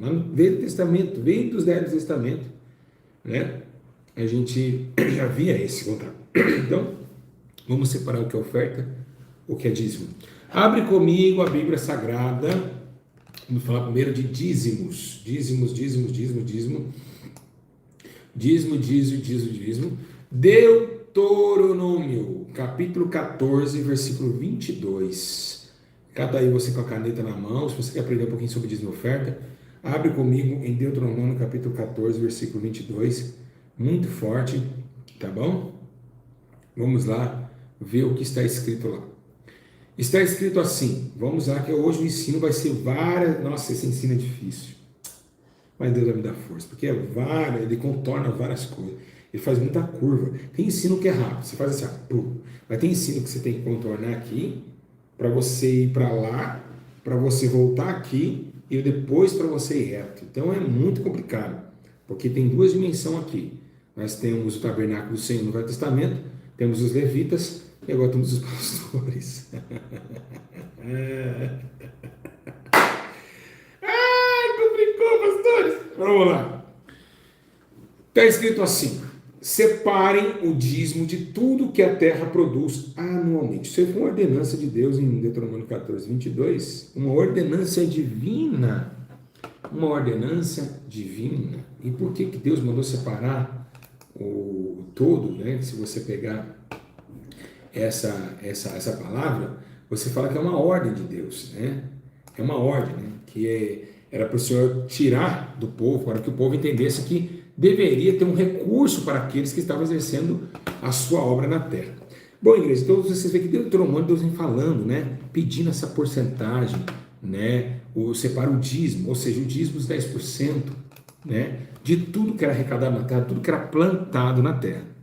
Lá no Velho Testamento, veio dos Velho Testamento, né? A gente já via esse contrato. Então, vamos separar o que é oferta, o que é dízimo. Abre comigo a Bíblia Sagrada. Vamos falar primeiro de dízimos. Dízimos, dízimos, dízimo, dízimo. Dízimo, dízimo, dízimo, dízimo. Deuteronômio, capítulo 14, versículo 22. Cada aí você com a caneta na mão, se você quer aprender um pouquinho sobre dízimo e oferta, abre comigo em Deuteronômio, capítulo 14, versículo 22. Muito forte, tá bom? Vamos lá ver o que está escrito lá. Está escrito assim, vamos lá, que hoje o ensino vai ser várias. Nossa, esse ensino é difícil, mas Deus vai me dar força, porque é várias, ele contorna várias coisas, ele faz muita curva. Tem ensino que é rápido, você faz assim, pum. Mas tem ensino que você tem que contornar aqui, para você ir para lá, para você voltar aqui, e depois para você ir reto. Então é muito complicado, porque tem duas dimensões aqui. Nós temos o tabernáculo do Senhor no Velho Testamento, temos os levitas, e agora temos os pastores. Complicou, pastores. Vamos lá. Está escrito assim: separem o dízimo de tudo que a terra produz anualmente. Isso foi uma ordenança de Deus em Deuteronômio 14, 22. Uma ordenança divina. Uma ordenança divina. E por que Deus mandou separar o todo, né? Se você pegar essa palavra, você fala que é uma ordem de Deus, né? É uma ordem, né? Era para o Senhor tirar do povo, para que o povo entendesse que deveria ter um recurso para aqueles que estavam exercendo a sua obra na terra. Bom, igreja, então vocês veem que Deuteronômio, Deus vem falando, né? Pedindo essa porcentagem, né? Separa o dízimo, ou seja, o dízimo dos 10%, né? De tudo que era arrecadado na terra, tudo que era plantado na terra.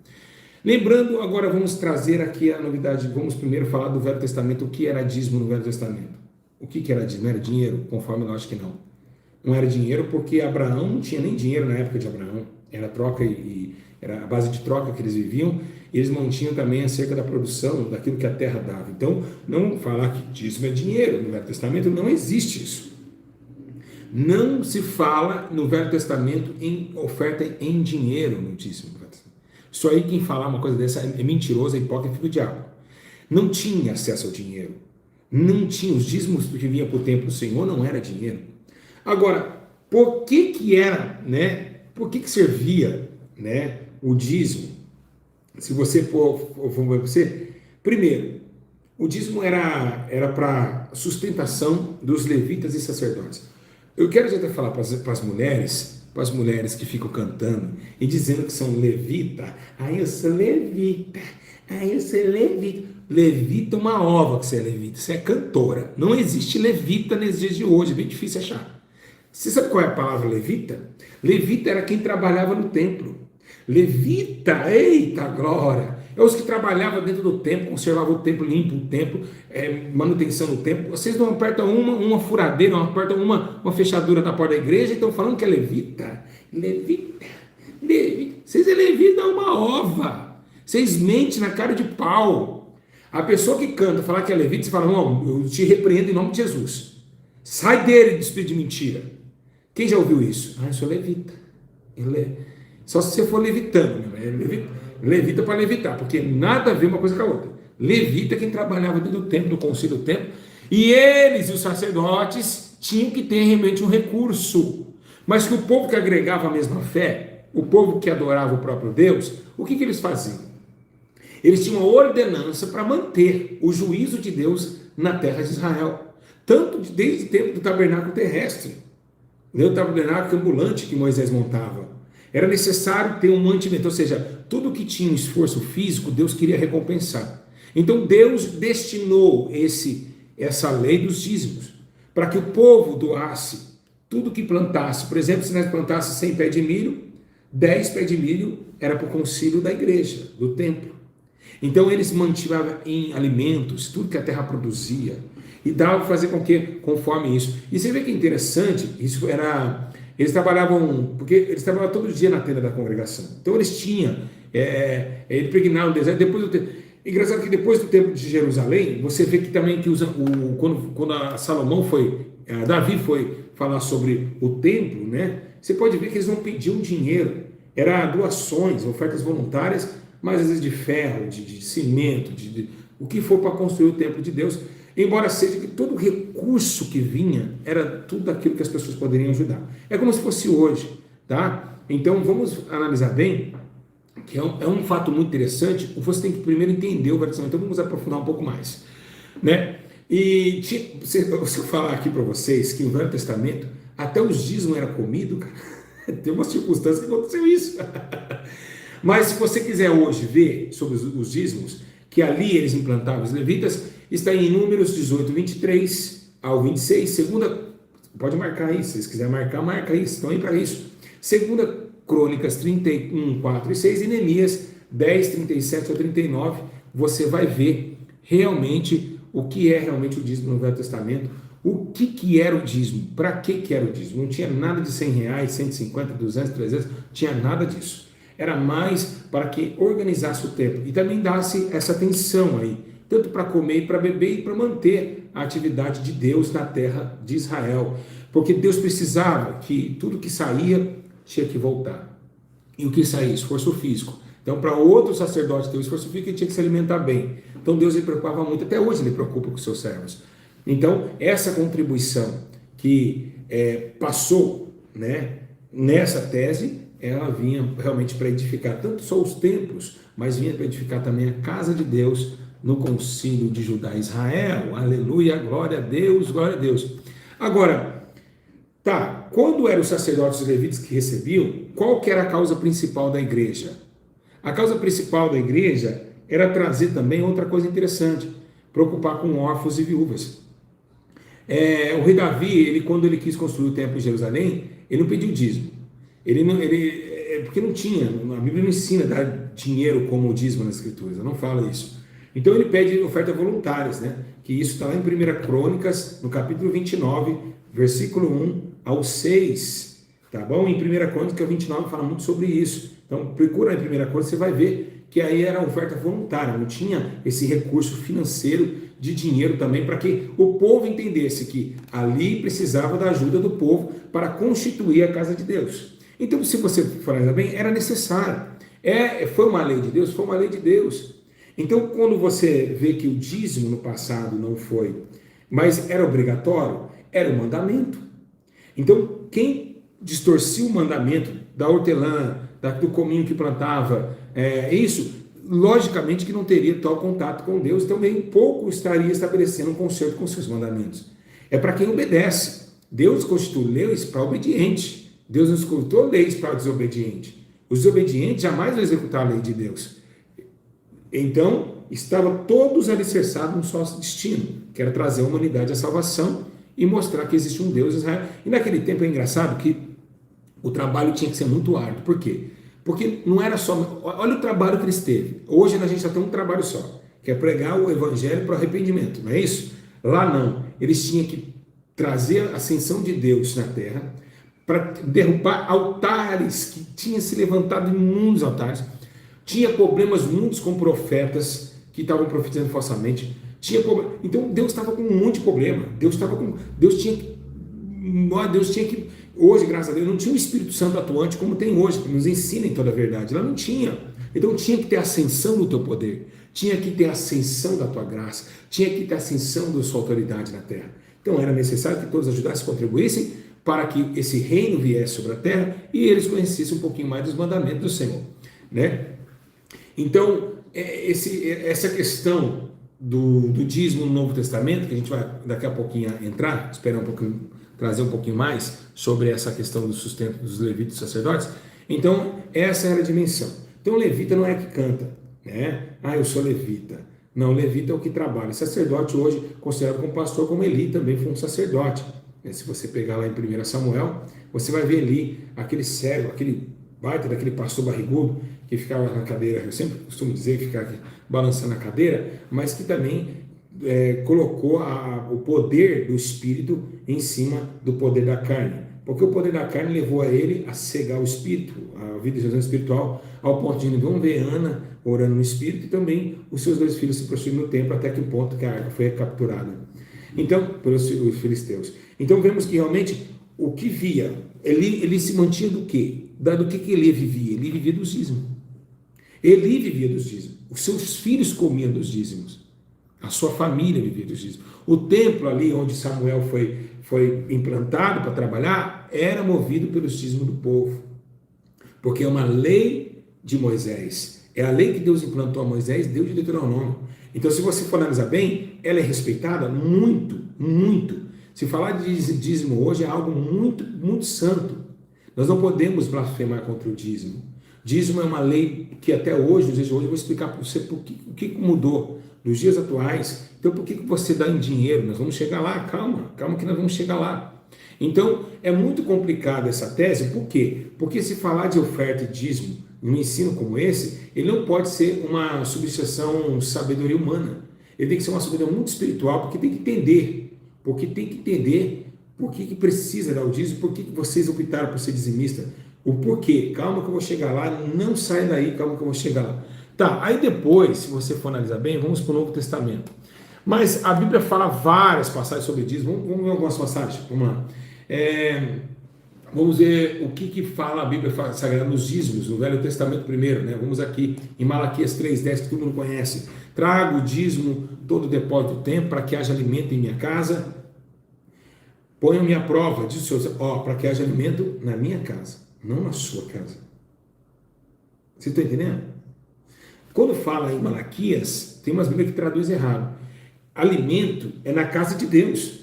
Lembrando, agora vamos trazer aqui a novidade, vamos primeiro falar do Velho Testamento, o que era dízimo no Velho Testamento. O que era dízimo? Era dinheiro? Conforme eu acho que não. Não era dinheiro porque Abraão não tinha nem dinheiro na época de Abraão, era troca e era a base de troca que eles viviam, e eles mantinham também acerca da produção, daquilo que a terra dava. Então, não falar que dízimo é dinheiro no Velho Testamento, não existe isso. Não se fala no Velho Testamento em oferta em dinheiro no dízimo. Só aí quem falar uma coisa dessa é mentiroso, é hipócrita do diabo. Não tinha acesso ao dinheiro. Não tinha os dízimos que vinha para o templo do Senhor, não era dinheiro. Agora, por que era, né? Por que servia, né, o dízimo? Se você for você, primeiro, o dízimo era para sustentação dos levitas e sacerdotes. Eu quero até falar para as mulheres que ficam cantando e dizendo que são levita. Eu sou levita. Eu sou levita. Levita é uma ova que você é levita. Você é cantora. Não existe levita nos dias de hoje. É bem difícil achar. Você sabe qual é a palavra levita? Levita era quem trabalhava no templo. Levita, eita glória! É os que trabalhavam dentro do templo, conservavam o templo limpo, o templo, manutenção do templo. Vocês não apertam uma furadeira, não apertam uma fechadura na porta da igreja e estão falando que é levita. Levita. Vocês é levita, é uma ova. Vocês mentem na cara de pau. A pessoa que canta, falar que é levita, você fala, não, eu te repreendo em nome de Jesus. Sai dele de espírito de mentira. Quem já ouviu isso? Eu sou levita. Só se você for levitando, levita para levitar, porque nada a ver uma coisa com a outra. Levita é quem trabalhava dentro do templo, do concílio do templo, e eles, os sacerdotes, tinham que ter realmente um recurso. Mas que o povo que agregava a mesma fé, o povo que adorava o próprio Deus, o que eles faziam? Eles tinham uma ordenança para manter o juízo de Deus na terra de Israel, tanto desde o tempo do tabernáculo terrestre, o tabernáculo ambulante que Moisés montava. Era necessário ter um mantimento, ou seja, tudo que tinha um esforço físico, Deus queria recompensar. Então Deus destinou essa lei dos dízimos, para que o povo doasse tudo que plantasse. Por exemplo, se nós plantasse 100 pés de milho, 10 pés de milho era para o concílio da igreja, do templo. Então eles mantiveram em alimentos, tudo que a terra produzia, e dava para fazer com que, conforme isso. E você vê que é interessante, isso era... Eles trabalhavam, porque eles trabalhavam todo dia na tenda da congregação. Então eles tinham, ele pregnaram no deserto. Engraçado que depois do templo de Jerusalém, você vê que também que quando Salomão Davi foi falar sobre o templo, né, você pode ver que eles não pediam dinheiro, era doações, ofertas voluntárias, mas às vezes de ferro, de cimento, o que for para construir o templo de Deus, embora seja que todo recurso que vinha era tudo aquilo que as pessoas poderiam ajudar. É como se fosse hoje, tá? Então vamos analisar bem, que é um fato muito interessante. Você tem que primeiro entender o Velho Testamento, então vamos aprofundar um pouco mais, né? E se eu falar aqui para vocês que no Velho Testamento até os dízimos era comido, cara, tem uma circunstância que aconteceu isso. Mas se você quiser hoje ver sobre os dízimos, que ali eles implantavam os levitas, está em Números 18, 23 ao 26, pode marcar aí, se vocês quiserem marcar, marca aí, estão aí para isso. Segunda Crônicas 31, 4 e 6 e Neemias 10, 37 ao 39, você vai ver realmente o que é realmente o dízimo no Velho Testamento, o que era o dízimo, para que era o dízimo. Não tinha nada de R$100, 150, 200, 300, não tinha nada disso. Era mais para que organizasse o templo e também desse essa atenção aí, tanto para comer e para beber e para manter a atividade de Deus na terra de Israel, porque Deus precisava que tudo que saía tinha que voltar, e o que saía? Esforço físico. Então, para outro sacerdote ter o esforço físico, ele tinha que se alimentar bem. Então, Deus se preocupava muito, até hoje ele preocupa com os seus servos. Então, essa contribuição que passou, né, nessa tese, ela vinha realmente para edificar tanto só os templos, mas vinha para edificar também a casa de Deus no concílio de Judá e Israel. Aleluia, glória a Deus, glória a Deus. Agora, tá, quando eram os sacerdotes e levitas que recebiam, qual que era a causa principal da igreja? A causa principal da igreja era trazer também outra coisa interessante, preocupar com órfãos e viúvas. O rei Davi, quando ele quis construir o templo em Jerusalém, ele não pediu dízimo. Porque não tinha, a Bíblia não ensina a dar dinheiro como dízimo nas Escrituras, não fala isso. Então ele pede ofertas voluntárias, né? Que isso está lá em 1 Crônicas, no capítulo 29, versículo 1 ao 6, tá bom? Em 1 Crônicas 29 fala muito sobre isso. Então procura em 1 Crônicas, você vai ver que aí era oferta voluntária, não tinha esse recurso financeiro de dinheiro também, para que o povo entendesse que ali precisava da ajuda do povo para constituir a casa de Deus. Então, se você for analisar bem, era necessário. Foi uma lei de Deus? Foi uma lei de Deus. Então, quando você vê que o dízimo no passado não foi, mas era obrigatório, era um mandamento. Então, quem distorcia o mandamento da hortelã, do cominho que plantava, isso, logicamente que não teria tal contato com Deus, também pouco estaria estabelecendo um conserto com seus mandamentos. É para quem obedece. Deus constituiu leis para obediente. Deus não constituiu leis para desobediente. Os desobedientes jamais vão executar a lei de Deus. Então, estavam todos alicerçados num só destino, que era trazer a humanidade à salvação e mostrar que existe um Deus em Israel. E naquele tempo é engraçado que o trabalho tinha que ser muito árduo. Por quê? Porque não era só... Olha o trabalho que eles teve. Hoje a gente só tem um trabalho só, que é pregar o evangelho para o arrependimento, não é isso? Lá não. Eles tinham que trazer a ascensão de Deus na terra, para derrubar altares que tinham se levantado em muitos altares. Tinha problemas muitos com profetas que estavam profetizando falsamente. Então Deus estava com um monte de problema. Deus tinha que, hoje, graças a Deus, não tinha um Espírito Santo atuante como tem hoje, que nos ensina em toda a verdade. Lá não tinha. Então tinha que ter ascensão do teu poder, tinha que ter ascensão da tua graça, tinha que ter ascensão da sua autoridade na terra. Então era necessário que todos ajudassem, contribuíssem para que esse reino viesse sobre a terra e eles conhecessem um pouquinho mais dos mandamentos do Senhor, né? Então, essa questão do dízimo no Novo Testamento, que a gente vai daqui a pouquinho entrar, esperar um pouquinho, trazer um pouquinho mais sobre essa questão do sustento dos levitas e sacerdotes. Então, essa era a dimensão. Então, o levita não é que canta, né? Eu sou levita. Não, levita é o que trabalha. Sacerdote hoje, considerado como pastor, como Eli também foi um sacerdote. Se você pegar lá em 1 Samuel, você vai ver ali aquele servo, aquele baita daquele pastor barrigudo que ficava na cadeira, eu sempre costumo dizer que ficava balançando a cadeira, mas que também colocou o poder do Espírito em cima do poder da carne, porque o poder da carne levou a ele a cegar o Espírito, a vida de espiritual, ao ponto de não ver Ana orando no Espírito e também os seus 2 filhos se prostituindo no templo, até que ponto que a arca foi capturada. Então, pelos filisteus. Então vemos que realmente o que via, ele se mantinha do quê? Do que ele vivia? Ele vivia dos dízimos. Ele vivia dos dízimos. Os seus filhos comiam dos dízimos. A sua família vivia dos dízimos. O templo ali onde Samuel foi implantado para trabalhar era movido pelos dízimos do povo. Porque é uma lei de Moisés. É a lei que Deus implantou a Moisés, Deus de Deuteronômio. Então, se você for analisar bem, ela é respeitada muito, muito. Se falar de dízimo hoje é algo muito, muito santo. Nós não podemos blasfemar contra o dízimo. Dízimo é uma lei que até hoje, nos dias de hoje, eu vou explicar para você o que mudou nos dias atuais. Então, por que você dá em dinheiro? Nós vamos chegar lá, calma que nós vamos chegar lá. Então, é muito complicada essa tese, por quê? Porque se falar de oferta e dízimo num ensino como esse, ele não pode ser uma substituição sabedoria humana. Ele tem que ser uma sabedoria muito espiritual, porque tem que entender por que precisa dar o dízimo, por que vocês optaram por ser dizimista, o porquê. Calma que eu vou chegar lá, não sai daí, calma que eu vou chegar lá. Tá, aí depois, se você for analisar bem, vamos para o Novo Testamento. Mas a Bíblia fala várias passagens sobre dízimo, vamos ver algumas passagens, vamos lá. Vamos ver o que fala a Bíblia Sagrada nos dízimos, no Velho Testamento primeiro, né? Vamos aqui em Malaquias 3,10, que todo mundo conhece. Trago o dízimo, todo o depósito do tempo, para que haja alimento em minha casa. Ponham-me à prova, diz o Senhor, para que haja alimento na minha casa, não na sua casa. Você está entendendo? Quando fala em Malaquias, tem umas Bíblias que traduz errado. Alimento é na casa de Deus.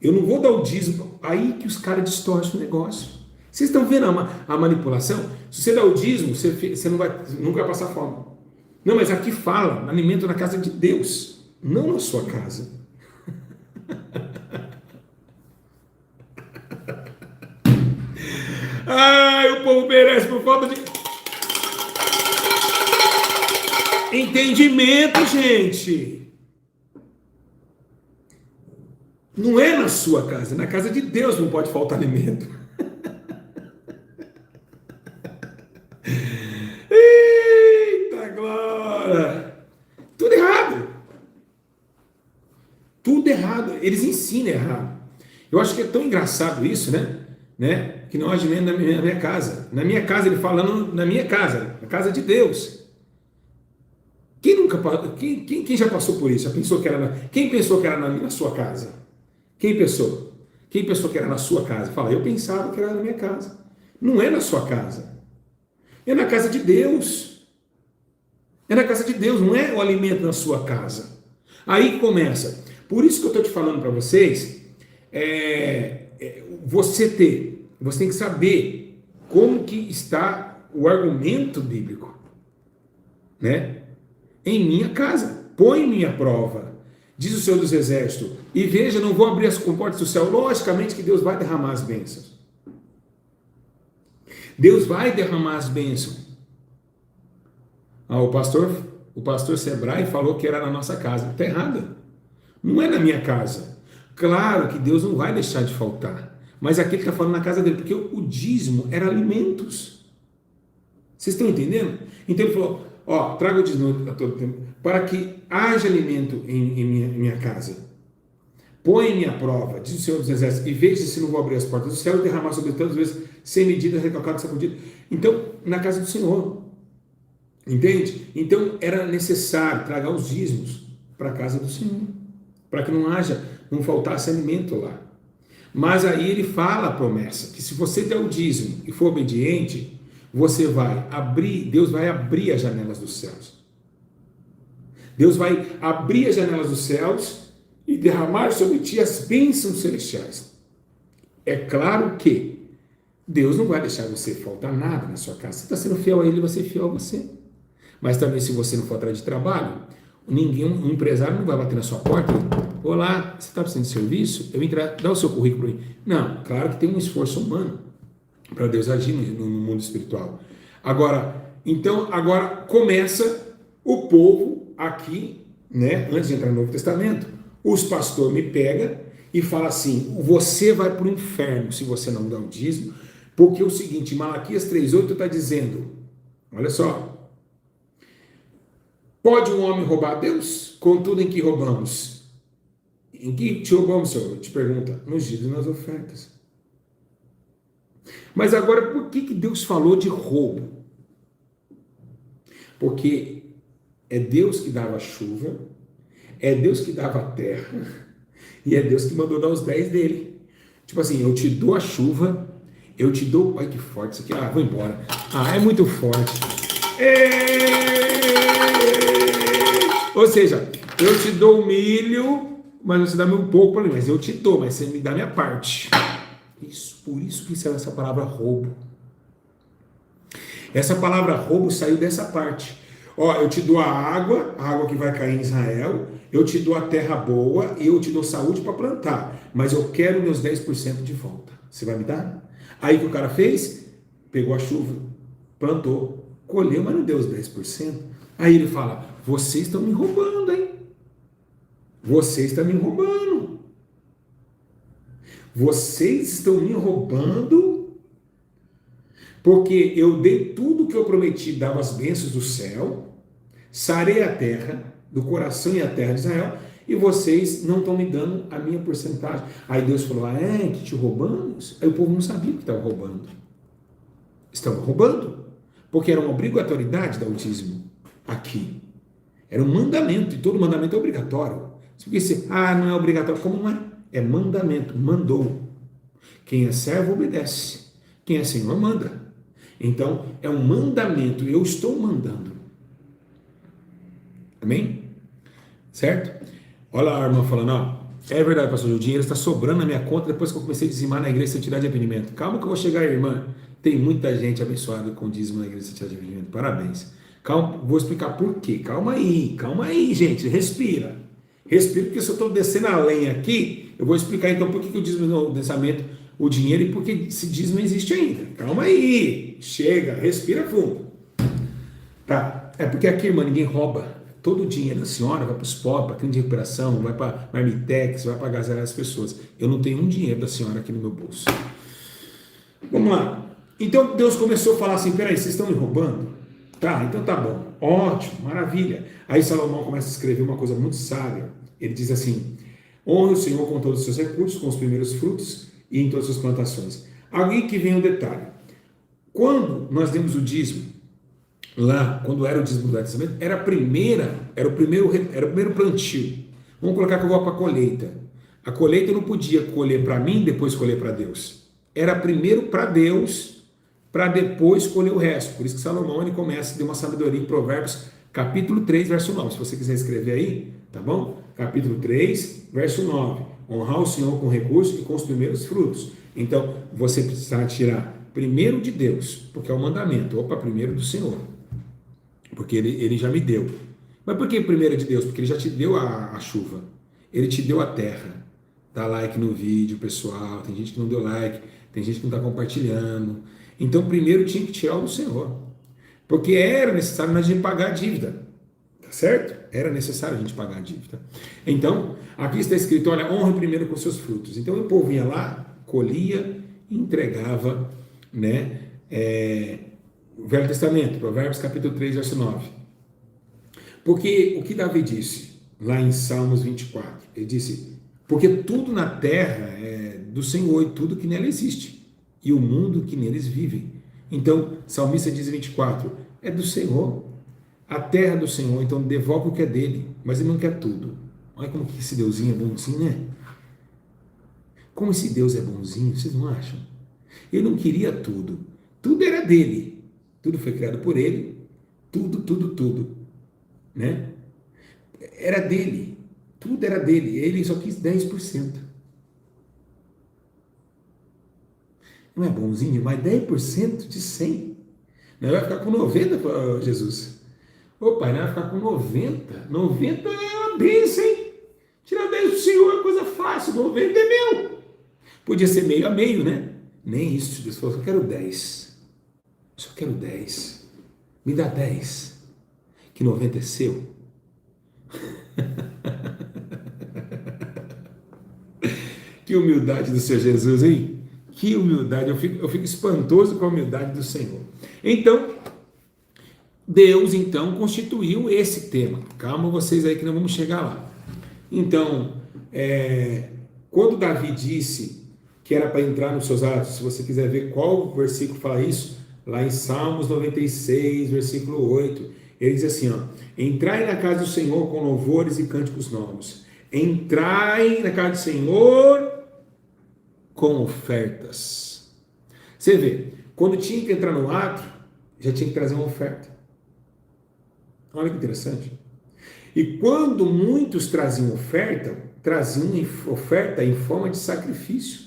Eu não vou dar o dízimo, aí que os caras distorcem o negócio. Vocês estão vendo a manipulação? Se você dá o dízimo, você nunca vai passar fome. Não, mas aqui fala, alimento na casa de Deus, não na sua casa. Ai, o povo merece por falta de entendimento, gente. Não é na sua casa, na casa de Deus não pode faltar alimento. Eita glória! Tudo errado. Tudo errado. Eles ensinam errado. Eu acho que é tão engraçado isso, né? Que não há alimento na minha casa. Na minha casa, ele falando na minha casa, na casa de Deus. Quem já passou por isso? Quem pensou que era na sua casa? Quem pensou? Quem pensou que era na sua casa? Fala, eu pensava que era na minha casa. Não é na sua casa. É na casa de Deus. É na casa de Deus, não é o alimento na sua casa. Aí começa. Por isso que eu estou te falando para vocês, você tem que saber como que está o argumento bíblico, né? Em minha casa, põe-me à prova, diz o Senhor dos Exércitos, e veja, não vou abrir as comportas do céu. Logicamente que Deus vai derramar as bênçãos. Deus vai derramar as bênçãos. O pastor Sebrae falou que era na nossa casa. Está errado. Não é na minha casa. Claro que Deus não vai deixar de faltar. Mas aqui ele está falando na casa dele, porque o dízimo era alimentos. Vocês estão entendendo? Então ele falou, traga o dízimo a todo tempo, para que haja alimento em minha casa. Põe-me à prova, diz o Senhor dos Exércitos, e veja se não vou abrir as portas do céu e derramar sobre tantas vezes, sem medida, recalcado, sacudido. Então, na casa do Senhor. Entende? Então, era necessário tragar os dízimos para a casa do Senhor, para que não faltasse alimento lá. Mas aí ele fala a promessa, que se você der o dízimo e for obediente, você vai abrir, Deus vai abrir as janelas dos céus. Deus vai abrir as janelas dos céus e derramar sobre ti as bênçãos celestiais. É claro que Deus não vai deixar você faltar nada na sua casa. Você está sendo fiel a Ele, você é fiel a você. Mas também, se você não for atrás de trabalho, um empresário não vai bater na sua porta. Olá, você está precisando de serviço? Eu vim dar o seu currículo para mim. Não, claro que tem um esforço humano para Deus agir no mundo espiritual. Agora começa o povo aqui, né? Antes de entrar no Novo Testamento, os pastores me pegam e falam assim: você vai para o inferno se você não dá o dízimo, porque é o seguinte, Malaquias 3,8 está dizendo, olha só, pode um homem roubar a Deus? Contudo, em que roubamos? Em que te roubamos, Senhor? Te pergunta, nos dízimos e nas ofertas. Mas agora, por que Deus falou de roubo? Porque é Deus que dava a chuva, é Deus que dava a terra, e é Deus que mandou dar os 10 dele. Tipo assim, eu te dou a chuva, eu te dou... Ai, que forte isso aqui. Ah, vou embora. Ah, é muito forte. Ou seja, eu te dou o milho, mas você dá um pouco para mim. Mas eu te dou, mas você me dá a minha parte. Isso, por isso que saiu essa palavra roubo. Essa palavra roubo saiu dessa parte. Ó, eu te dou a água que vai cair em Israel, eu te dou a terra boa, eu te dou saúde para plantar, mas eu quero meus 10% de volta. Você vai me dar? Aí o que o cara fez? Pegou a chuva, plantou, colheu, mas não deu os 10%. Aí ele fala, vocês estão me roubando, hein? Vocês estão me roubando. Vocês estão me roubando, porque eu dei tudo que eu prometi, dava as bênçãos do céu, sarei a terra, do coração e a terra de Israel, e vocês não estão me dando a minha porcentagem. Aí Deus falou, que te roubamos? Aí o povo não sabia que estava roubando. Estavam roubando, porque era uma obrigatoriedade dar o dízimo aqui. Era um mandamento, e todo mandamento é obrigatório. Porque se, não é obrigatório, como não é? É mandamento, mandou. Quem é servo obedece, quem é senhor manda. Então, é um mandamento, eu estou mandando. Amém? Certo? Olha a irmã falando, é verdade, pastor, o dinheiro está sobrando na minha conta depois que eu comecei a dizimar na igreja Santidade de Arrependimento. Calma que eu vou chegar aí, irmã. Tem muita gente abençoada com dízimo na igreja Santidade de Arrependimento. Parabéns. Calma, vou explicar por quê. Calma aí, gente. Respira. Respira, porque se eu estou descendo a lenha aqui, eu vou explicar então por que o dízimo no pensamento, o dinheiro, e por que esse dízimo existe ainda. Calma aí. Chega, respira fundo. Tá? É porque aqui, irmã, ninguém rouba. Todo o dinheiro da senhora vai para os pobres, para clínica de recuperação, vai para Marmitex, vai para agasalhar as pessoas. Eu não tenho um dinheiro da senhora aqui no meu bolso. Vamos lá. Então Deus começou a falar assim, peraí, vocês estão me roubando? Tá, então tá bom. Ótimo, maravilha. Aí Salomão começa a escrever uma coisa muito sábia. Ele diz assim, honre o Senhor com todos os seus recursos, com os primeiros frutos e em todas as suas plantações. Aí que vem o detalhe. Quando nós demos o dízimo, lá, quando era o dízimo do Testamento, era o primeiro plantio. Vamos colocar que eu vou para a colheita. A colheita eu não podia colher para mim, depois colher para Deus. Era primeiro para Deus, para depois colher o resto. Por isso que Salomão ele começa, deu uma sabedoria em Provérbios, capítulo 3, verso 9. Se você quiser escrever aí, tá bom? Capítulo 3, verso 9. Honrar o Senhor com recursos e com os primeiros frutos. Então, você precisa tirar primeiro de Deus, porque é o mandamento. Opa, primeiro do Senhor. Porque ele já me deu. Mas por que primeiro de Deus? Porque ele já te deu a chuva. Ele te deu a terra. Dá like no vídeo, pessoal. Tem gente que não deu like. Tem gente que não está compartilhando. Então, primeiro tinha que tirar o do Senhor. Porque era necessário a gente pagar a dívida. Tá certo? Era necessário a gente pagar a dívida. Então, aqui está escrito, olha, honre primeiro com seus frutos. Então, o povo ia lá, colhia, entregava, né? O Velho Testamento, Provérbios capítulo 3, verso 9. Porque o que Davi disse lá em Salmos 24? Ele disse, porque tudo na terra é do Senhor e tudo que nela existe, e o mundo que neles vivem. Então, Salmista diz 24, é do Senhor, a terra é do Senhor, então devolve o que é dele, mas ele não quer tudo. Olha como que esse Deusinho é bonzinho, né? Como esse Deus é bonzinho, vocês não acham? Ele não queria tudo, tudo era dele. Tudo foi criado por ele, tudo, né? Era dele, tudo era dele, ele só quis 10%. Não é bonzinho? Mas 10% de 100. Não vai ficar com 90, Jesus. Ô pai, não vai ficar com 90. 90 é uma bênção, hein? Tirar 10 do Senhor é uma coisa fácil, 90 é meu. Podia ser meio a meio, né? Nem isso, Deus falou, eu quero 10. Só quero 10. Me dá 10. Que 90 é seu. Que humildade do Senhor Jesus, hein? Que humildade. Eu fico espantoso com a humildade do Senhor. Então, Deus constituiu esse tema. Calma vocês aí que nós vamos chegar lá. Então, Quando Davi disse que era para entrar nos seus atos, se você quiser ver qual versículo fala isso, lá em Salmos 96, versículo 8, ele diz assim, ó, entrai na casa do Senhor com louvores e cânticos novos, entrai na casa do Senhor com ofertas. Você vê, quando tinha que entrar no ato, já tinha que trazer uma oferta. Olha que interessante. E quando muitos traziam oferta em forma de sacrifício,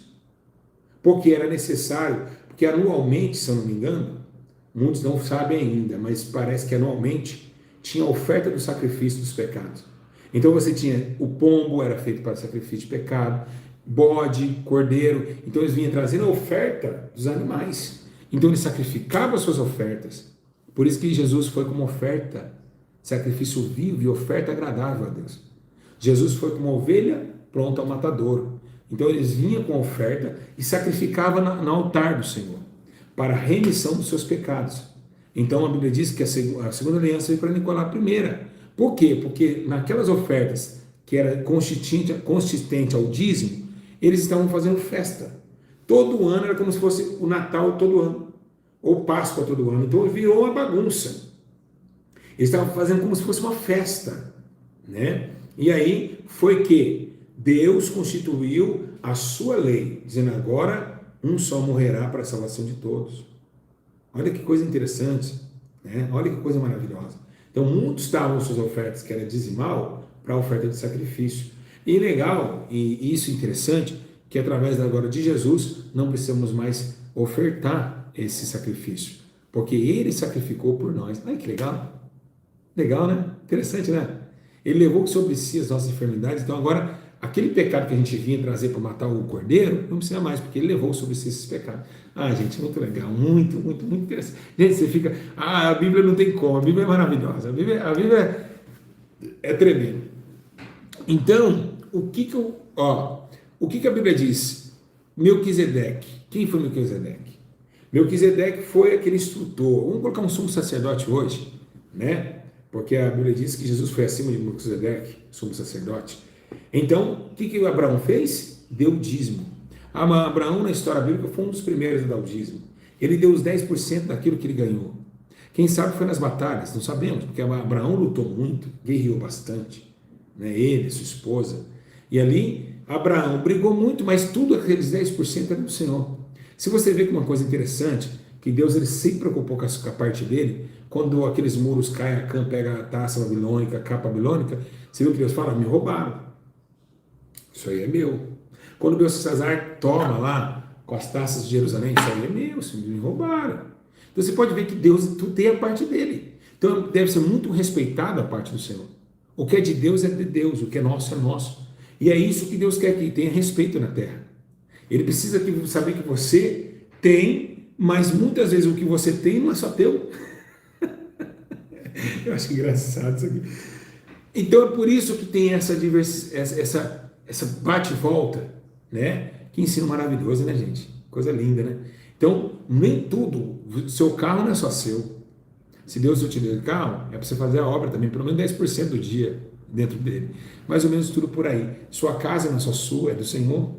porque era necessário, porque anualmente, se eu não me engano, muitos não sabem ainda, mas parece que anualmente tinha a oferta do sacrifício dos pecados. Então você tinha, o pombo era feito para sacrifício de pecado, bode, cordeiro, então eles vinham trazendo a oferta dos animais. Então eles sacrificavam as suas ofertas. Por isso que Jesus foi como oferta, sacrifício vivo e oferta agradável a Deus. Jesus foi como ovelha pronta ao matadouro. Então eles vinham com a oferta e sacrificavam no altar do Senhor, para a remissão dos seus pecados. Então a Bíblia diz que a segunda aliança veio para aniquilar a primeira. Por quê? Porque naquelas ofertas que era consistente ao dízimo, eles estavam fazendo festa. Todo ano era como se fosse o Natal todo ano, ou Páscoa todo ano. Então virou uma bagunça. Eles estavam fazendo como se fosse uma festa, né? E aí foi que Deus constituiu a sua lei, dizendo agora um só morrerá para a salvação de todos. Olha que coisa interessante, né? Olha que coisa maravilhosa. Então muitos davam suas ofertas, que era dizimal, para a oferta de sacrifício. E legal, e isso interessante, que através agora de Jesus não precisamos mais ofertar esse sacrifício, porque Ele sacrificou por nós. Ai, que legal! Legal, né? Interessante, né? Ele levou sobre si as nossas enfermidades, então agora aquele pecado que a gente vinha trazer para matar o cordeiro, não precisa mais, porque ele levou sobre si esses pecados. Ah, gente, muito legal, muito, muito, muito interessante. Gente, você fica, a Bíblia não tem como, a Bíblia é maravilhosa, a Bíblia é tremenda. Então, o que a Bíblia diz? Melquisedeque. Quem foi Melquisedeque? Melquisedeque foi aquele instrutor. Vamos colocar um sumo sacerdote hoje, né? Porque a Bíblia diz que Jesus foi acima de Melquisedeque, sumo sacerdote. Então, o que Abraão fez? Deu dízimo. Abraão, na história bíblica, foi um dos primeiros a dar o dízimo. Ele deu os 10% daquilo que ele ganhou. Quem sabe foi nas batalhas, não sabemos, porque Abraão lutou muito, guerreou bastante, né? Ele, sua esposa. E ali, Abraão brigou muito, mas tudo aqueles 10% era do Senhor. Se você vê que uma coisa interessante, que Deus ele sempre preocupou com a parte dele, quando aqueles muros caem, Acã pega a taça babilônica, a capa babilônica, você viu que Deus fala? Me roubaram. Isso aí é meu. Quando Belsazar toma lá com as taças de Jerusalém, isso aí é meu, me roubaram. Então você pode ver que Deus tudo tem a parte dele. Então deve ser muito respeitado a parte do Senhor. O que é de Deus é de Deus, o que é nosso é nosso. E é isso que Deus quer que tenha respeito na terra. Ele precisa saber que você tem, mas muitas vezes o que você tem não é só teu. Eu acho engraçado isso aqui. Então é por isso que tem essa bate-volta, né? Que ensino maravilhoso, né, gente? Coisa linda, né? Então, nem tudo, seu carro não é só seu. Se Deus utiliza o carro, é para você fazer a obra também, pelo menos 10% do dia dentro dele. Mais ou menos tudo por aí. Sua casa não é só sua, é do Senhor.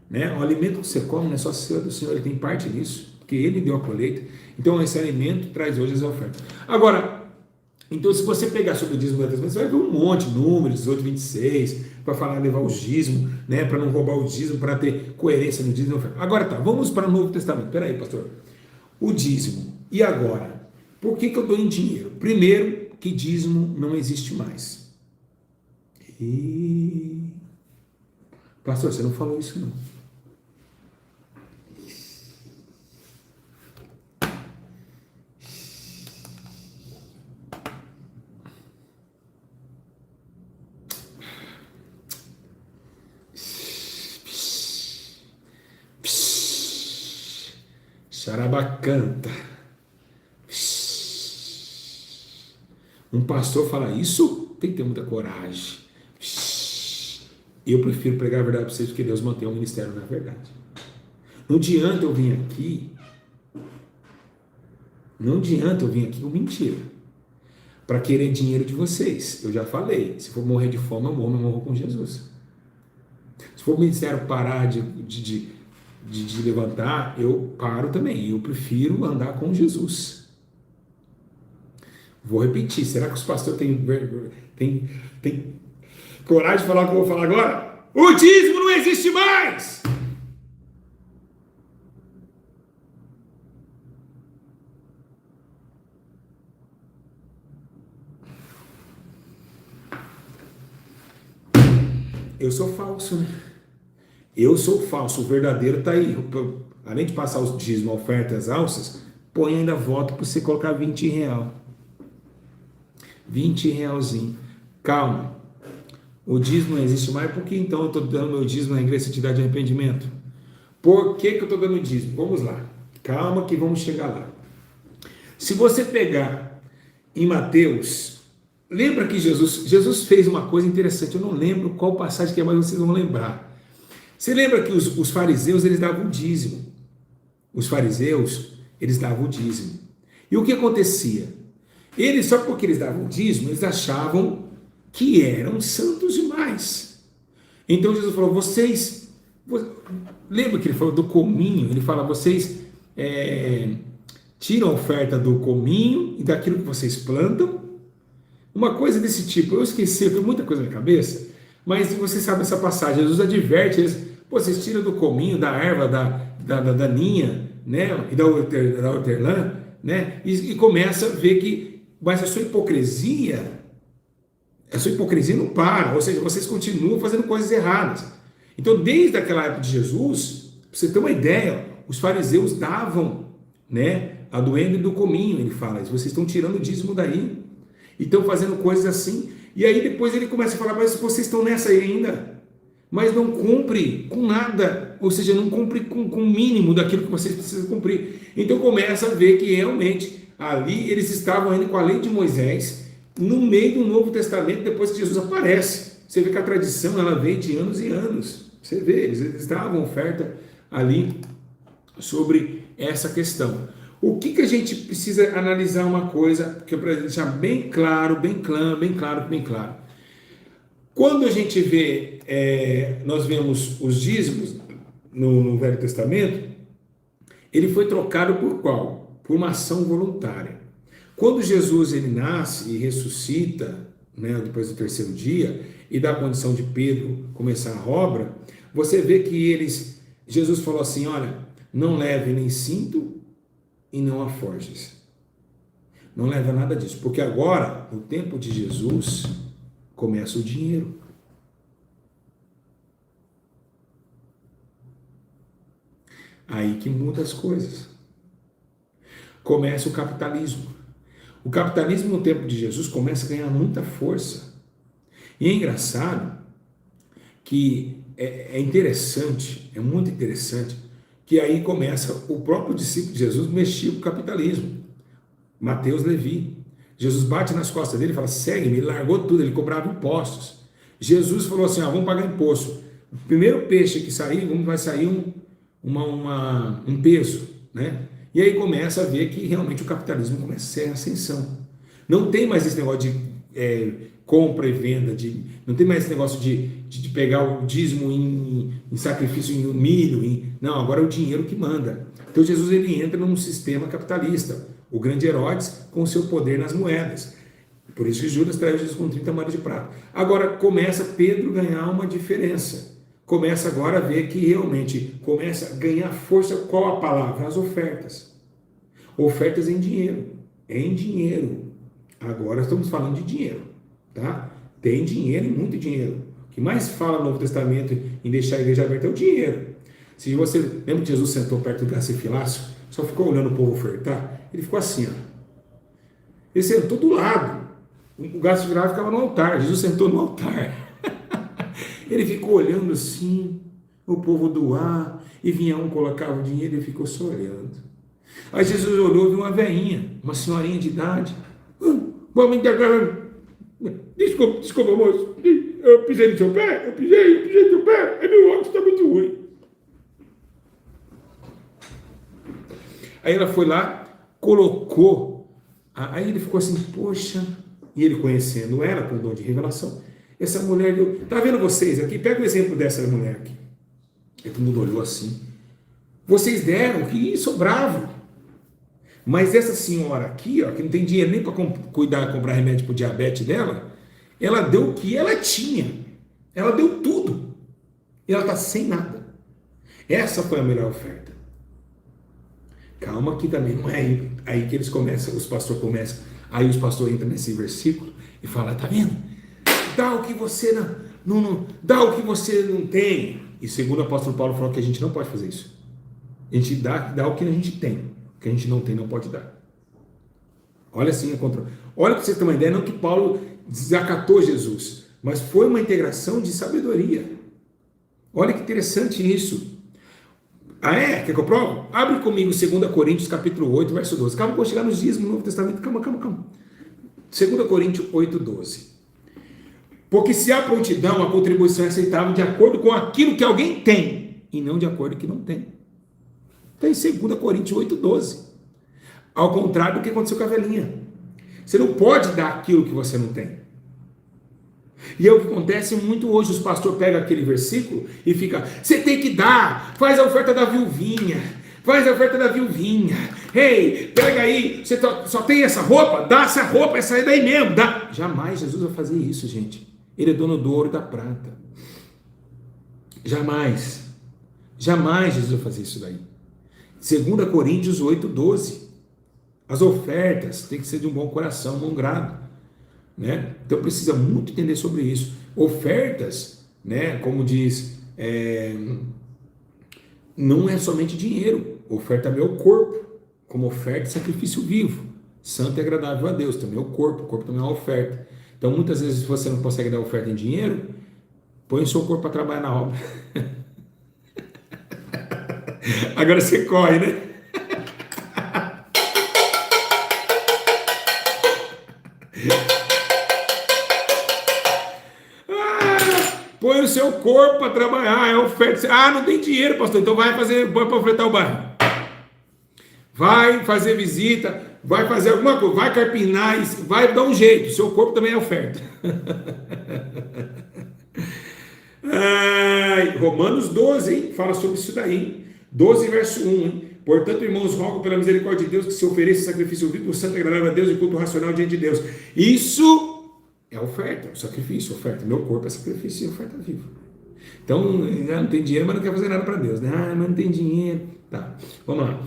Né? O alimento que você come não é só seu, é do Senhor, ele tem parte nisso, porque ele deu a colheita. Então, esse alimento traz hoje as ofertas. Agora, então, se você pegar sobre o dízimo, você vai ver um monte de números, 18, 26, para falar, levar o dízimo, né, para não roubar o dízimo, para ter coerência no dízimo. Agora tá, vamos para o Novo Testamento. Espera aí, pastor. O dízimo. E agora? Por que eu dou em dinheiro? Primeiro, que dízimo não existe mais. Pastor, você não falou isso não. Charabacanta. Um pastor fala isso, tem que ter muita coragem. Eu prefiro pregar a verdade para vocês, porque Deus mantém o ministério na verdade. Não adianta eu vir aqui com mentira para querer dinheiro de vocês. Eu já falei, se for morrer de fome, eu morro com Jesus. for o ministério parar de levantar, eu paro também. Eu prefiro andar com Jesus. Vou repetir. Será que os pastores têm coragem de falar o que eu vou falar agora? O dízimo não existe mais! Eu sou falso, né? Eu sou falso, o verdadeiro está aí. Além de passar os dízimos, a oferta e as alças, põe ainda voto para você colocar 20 real. 20 realzinho. Calma. O dízimo não existe mais, por que então eu estou dando meu dízimo na igreja de arrependimento? Por que eu estou dando dízimo? Vamos lá. Calma que vamos chegar lá. Se você pegar em Mateus, lembra que Jesus fez uma coisa interessante. Eu não lembro qual passagem que é, mas vocês vão lembrar. Você lembra que os fariseus, eles davam o dízimo. Os fariseus, eles davam o dízimo. E o que acontecia? Eles, só porque eles davam o dízimo, eles achavam que eram santos demais. Então Jesus falou, lembra que ele falou do cominho? Ele fala, vocês tiram a oferta do cominho e daquilo que vocês plantam. Uma coisa desse tipo, eu esqueci, eu tenho muita coisa na cabeça, mas você sabe essa passagem, Jesus adverte eles, vocês tiram do cominho, da erva, da daninha, né, e da hortelã, né, e começa a ver que, mas a sua hipocrisia não para, ou seja, vocês continuam fazendo coisas erradas. Então, desde aquela época de Jesus, para você ter uma ideia, os fariseus davam, né, a do endo e do cominho, ele fala, vocês estão tirando o dízimo daí, e estão fazendo coisas assim, e aí depois ele começa a falar, mas vocês estão nessa aí ainda, mas não cumpre com nada, ou seja, não cumpre com o mínimo daquilo que vocês precisam cumprir. Então começa a ver que realmente ali eles estavam indo com a lei de Moisés, no meio do Novo Testamento, depois que Jesus aparece. Você vê que a tradição ela vem de anos e anos. Você vê, eles davam oferta ali sobre essa questão. O que a gente precisa analisar uma coisa, que é para deixar bem claro. Quando a gente vê, nós vemos os dízimos no Velho Testamento, ele foi trocado por qual? Por uma ação voluntária. Quando Jesus ele nasce e ressuscita, né, depois do terceiro dia, e dá a condição de Pedro começar a obra, você vê que Jesus falou assim, olha, não leve nem cinto e não alforjes. Não leva nada disso, porque agora, no tempo de Jesus, começa o dinheiro. Aí que muda as coisas. Começa o capitalismo. O capitalismo no tempo de Jesus começa a ganhar muita força. E é engraçado que é interessante, é muito interessante, que aí começa o próprio discípulo de Jesus mexer com o capitalismo. Mateus Levi. Jesus bate nas costas dele e fala, segue-me, ele largou tudo, ele cobrava impostos. Jesus falou assim, vamos pagar imposto. O primeiro peixe que sair, vai sair um peso, né? E aí começa a ver que realmente o capitalismo começa a ser ascensão. Não tem mais esse negócio de compra e venda, não tem mais esse negócio de pegar o dízimo em sacrifício, em milho, não, agora é o dinheiro que manda. Então Jesus ele entra num sistema capitalista, o grande Herodes com o seu poder nas moedas. Por isso que Judas traz Jesus com 30 moedas de prata. Agora começa Pedro a ganhar uma diferença. Começa agora a ver que realmente começa a ganhar força. Qual a palavra? As ofertas. Ofertas em dinheiro. Em dinheiro. Agora estamos falando de dinheiro. Tá? Tem dinheiro e muito dinheiro. O que mais fala no Novo Testamento em deixar a igreja aberta é o dinheiro. Se você lembra que Jesus sentou perto do Gacifilácio, só ficou olhando o povo ofertar, ele ficou assim, ó. Ele sentou do lado. O Gacifilácio ficava no altar. Jesus sentou no altar. Ele ficou olhando assim, o povo doar, e vinha um, colocava o dinheiro e ele ficou só olhando. Aí Jesus olhou e viu uma velhinha, uma senhorinha de idade. Vamos entregar. Desculpa, moço. Eu pisei no seu pé? Eu pisei no seu pé. É meu óculos, está muito ruim. Aí ela foi lá, colocou. Aí ele ficou assim, poxa. E ele conhecendo ela com o dom de revelação. Essa mulher deu. Tá vendo vocês aqui? Pega o exemplo dessa mulher aqui. Aí todo mundo olhou assim. Vocês deram, que sobrava. Mas essa senhora aqui, ó, que não tem dinheiro nem para comprar remédio para o diabetes dela, ela deu o que ela tinha. Ela deu tudo. E ela está sem nada. Essa foi a melhor oferta. Calma que também não é aí que eles começam, os pastores começam. Aí os pastores entram nesse versículo e falam, tá vendo? Dá o que você não dá o que você não tem. E segundo o apóstolo Paulo falou que a gente não pode fazer isso. A gente dá o que a gente tem. O que a gente não tem não pode dar. Olha assim a controle. Olha para você ter uma ideia, não que Paulo desacatou Jesus, mas foi uma integração de sabedoria. Olha que interessante isso. Ah, é? Quer que eu provo? Abre comigo 2 Coríntios capítulo 8, verso 12. Calma, vou chegar nos dias do Novo Testamento. Calma. 2 Coríntios 8, 12. Porque se há prontidão, a contribuição é aceitável de acordo com aquilo que alguém tem, e não de acordo com o que não tem. Está em 2 Coríntios 8, 12. Ao contrário do que aconteceu com a velhinha. Você não pode dar aquilo que você não tem. E é o que acontece muito hoje. Os pastores pegam aquele versículo e ficam, você tem que dar, faz a oferta da viuvinha, Ei, pega aí, você só tem essa roupa? Dá essa roupa, essa é daí mesmo. Dá. Jamais Jesus vai fazer isso, gente. Ele é dono do ouro e da prata. Jamais Jesus vai fazer isso daí. 2 Coríntios 8, 12. As ofertas têm que ser de um bom coração, um bom grado, né? Então precisa muito entender sobre isso. Ofertas, né? Como diz, não é somente dinheiro. Oferta é meu corpo, como oferta e sacrifício vivo, santo e agradável a Deus. Também é o corpo também é uma oferta. Então muitas vezes você não consegue dar oferta em dinheiro, põe o seu corpo para trabalhar na obra. Agora você corre, né? Põe o seu corpo para trabalhar, é oferta. Ah, não tem dinheiro, pastor, então vai panfletar o bairro. Vai fazer visita, vai fazer alguma coisa, vai carpinar, vai dar um jeito. Seu corpo também é oferta. Romanos 12, hein? Fala sobre isso daí, hein? 12, verso 1, hein? Portanto, irmãos, rogo pela misericórdia de Deus que se ofereça sacrifício vivo, santo e agradável a Deus e culto racional diante de Deus. Isso é oferta, sacrifício, oferta. Meu corpo é sacrifício e oferta viva. Então, não tem dinheiro, mas não quer fazer nada para Deus, né? Mas não tem dinheiro. Tá, vamos lá.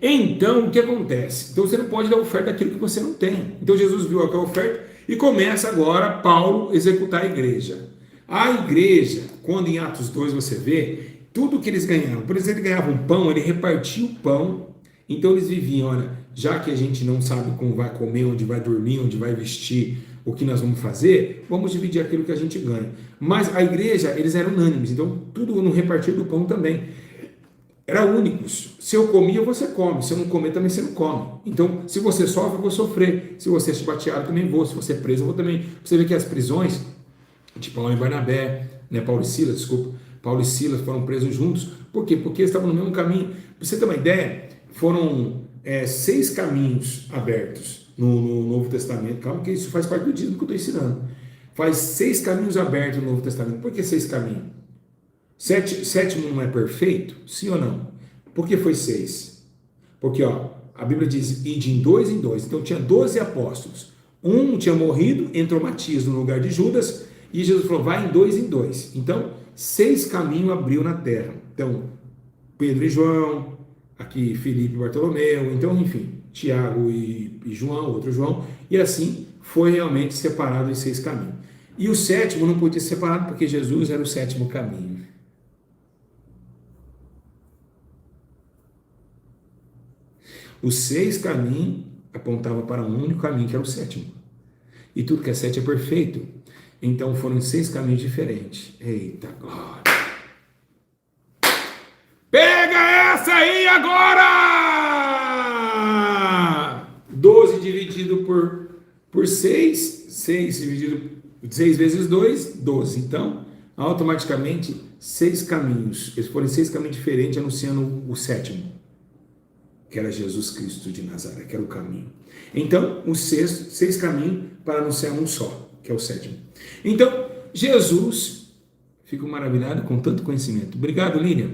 Então, o que acontece? Então, você não pode dar oferta daquilo que você não tem. Então, Jesus viu aquela oferta e começa agora Paulo executar a igreja. A igreja, quando em Atos 2 você vê, tudo que eles ganhavam, por exemplo, eles ganhavam pão, ele repartia o pão, então eles viviam, olha, já que a gente não sabe como vai comer, onde vai dormir, onde vai vestir, o que nós vamos fazer, vamos dividir aquilo que a gente ganha. Mas a igreja, eles eram unânimes, então tudo no repartir do pão também. Era únicos. Se eu comia, você come. Se eu não comer, também você não come. Então, se você sofre, eu vou sofrer. Se você é chibateado, também vou. Se você é preso, eu vou também. Você vê que as prisões, tipo Paulo e Barnabé, né, Paulo e Silas foram presos juntos. Por quê? Porque eles estavam no mesmo caminho. Para você ter uma ideia, foram 6 caminhos abertos no Novo Testamento. Calma que isso faz parte do dízimo que eu estou ensinando. Faz 6 caminhos abertos no Novo Testamento. Por que 6 caminhos? Sétimo não é perfeito? Sim ou não? Por que foi 6? Porque a Bíblia diz, ide em 2 em 2. Então tinha 12 apóstolos. Um tinha morrido, entrou Matias no lugar de Judas, e Jesus falou, vai em 2 em 2. Então, 6 caminhos abriu na terra. Então, Pedro e João, aqui Filipe e Bartolomeu, então, enfim, Tiago e João, outro João, e assim foi realmente separado em 6 caminhos. E o sétimo não podia ser separado porque Jesus era o 7º caminho. Os 6 caminhos apontavam para um único caminho, que era o 7º. E tudo que é 7 é perfeito. Então foram 6 caminhos diferentes. Eita glória! Pega essa aí agora! 12 dividido por 6. 6 dividido 6 vezes 2, 12. Então, automaticamente, 6 caminhos. Eles foram 6 caminhos diferentes, anunciando o 7º. Que era Jesus Cristo de Nazaré, que era o caminho. Então, os 6 caminhos para anunciar um só. que é o sétimo. Então, Jesus, fico maravilhado com tanto conhecimento. Obrigado, Lilian.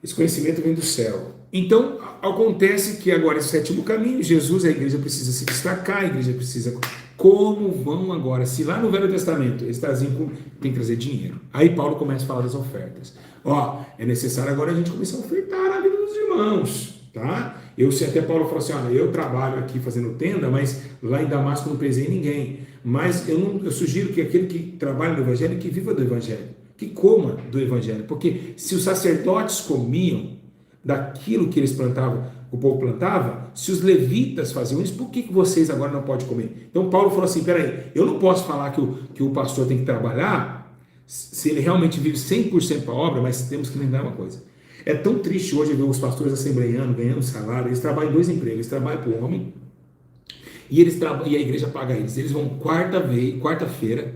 Esse conhecimento vem do céu. Então, acontece que agora esse sétimo caminho, Jesus, a igreja precisa se destacar, a igreja precisa... Como vão agora? Se lá no Velho Testamento eles traziam, tem que trazer dinheiro. Aí Paulo começa a falar das ofertas. Ó, é necessário agora a gente começar a ofertar na vida dos irmãos, tá? Eu sei, até Paulo falou assim, olha, eu trabalho aqui fazendo tenda, mas lá em Damasco não pesei ninguém. Mas eu sugiro que aquele que trabalha no evangelho, que viva do evangelho, que coma do evangelho. Porque se os sacerdotes comiam daquilo que eles plantavam, o povo plantava, se os levitas faziam isso, por que vocês agora não podem comer? Então Paulo falou assim, peraí, eu não posso falar que o pastor tem que trabalhar, se ele realmente vive 100% para a obra, mas temos que lembrar uma coisa. É tão triste hoje ver os pastores assembleianos ganhando salário, eles trabalham em 2 empregos, eles trabalham para o homem, e a igreja paga eles. Eles vão quarta-feira,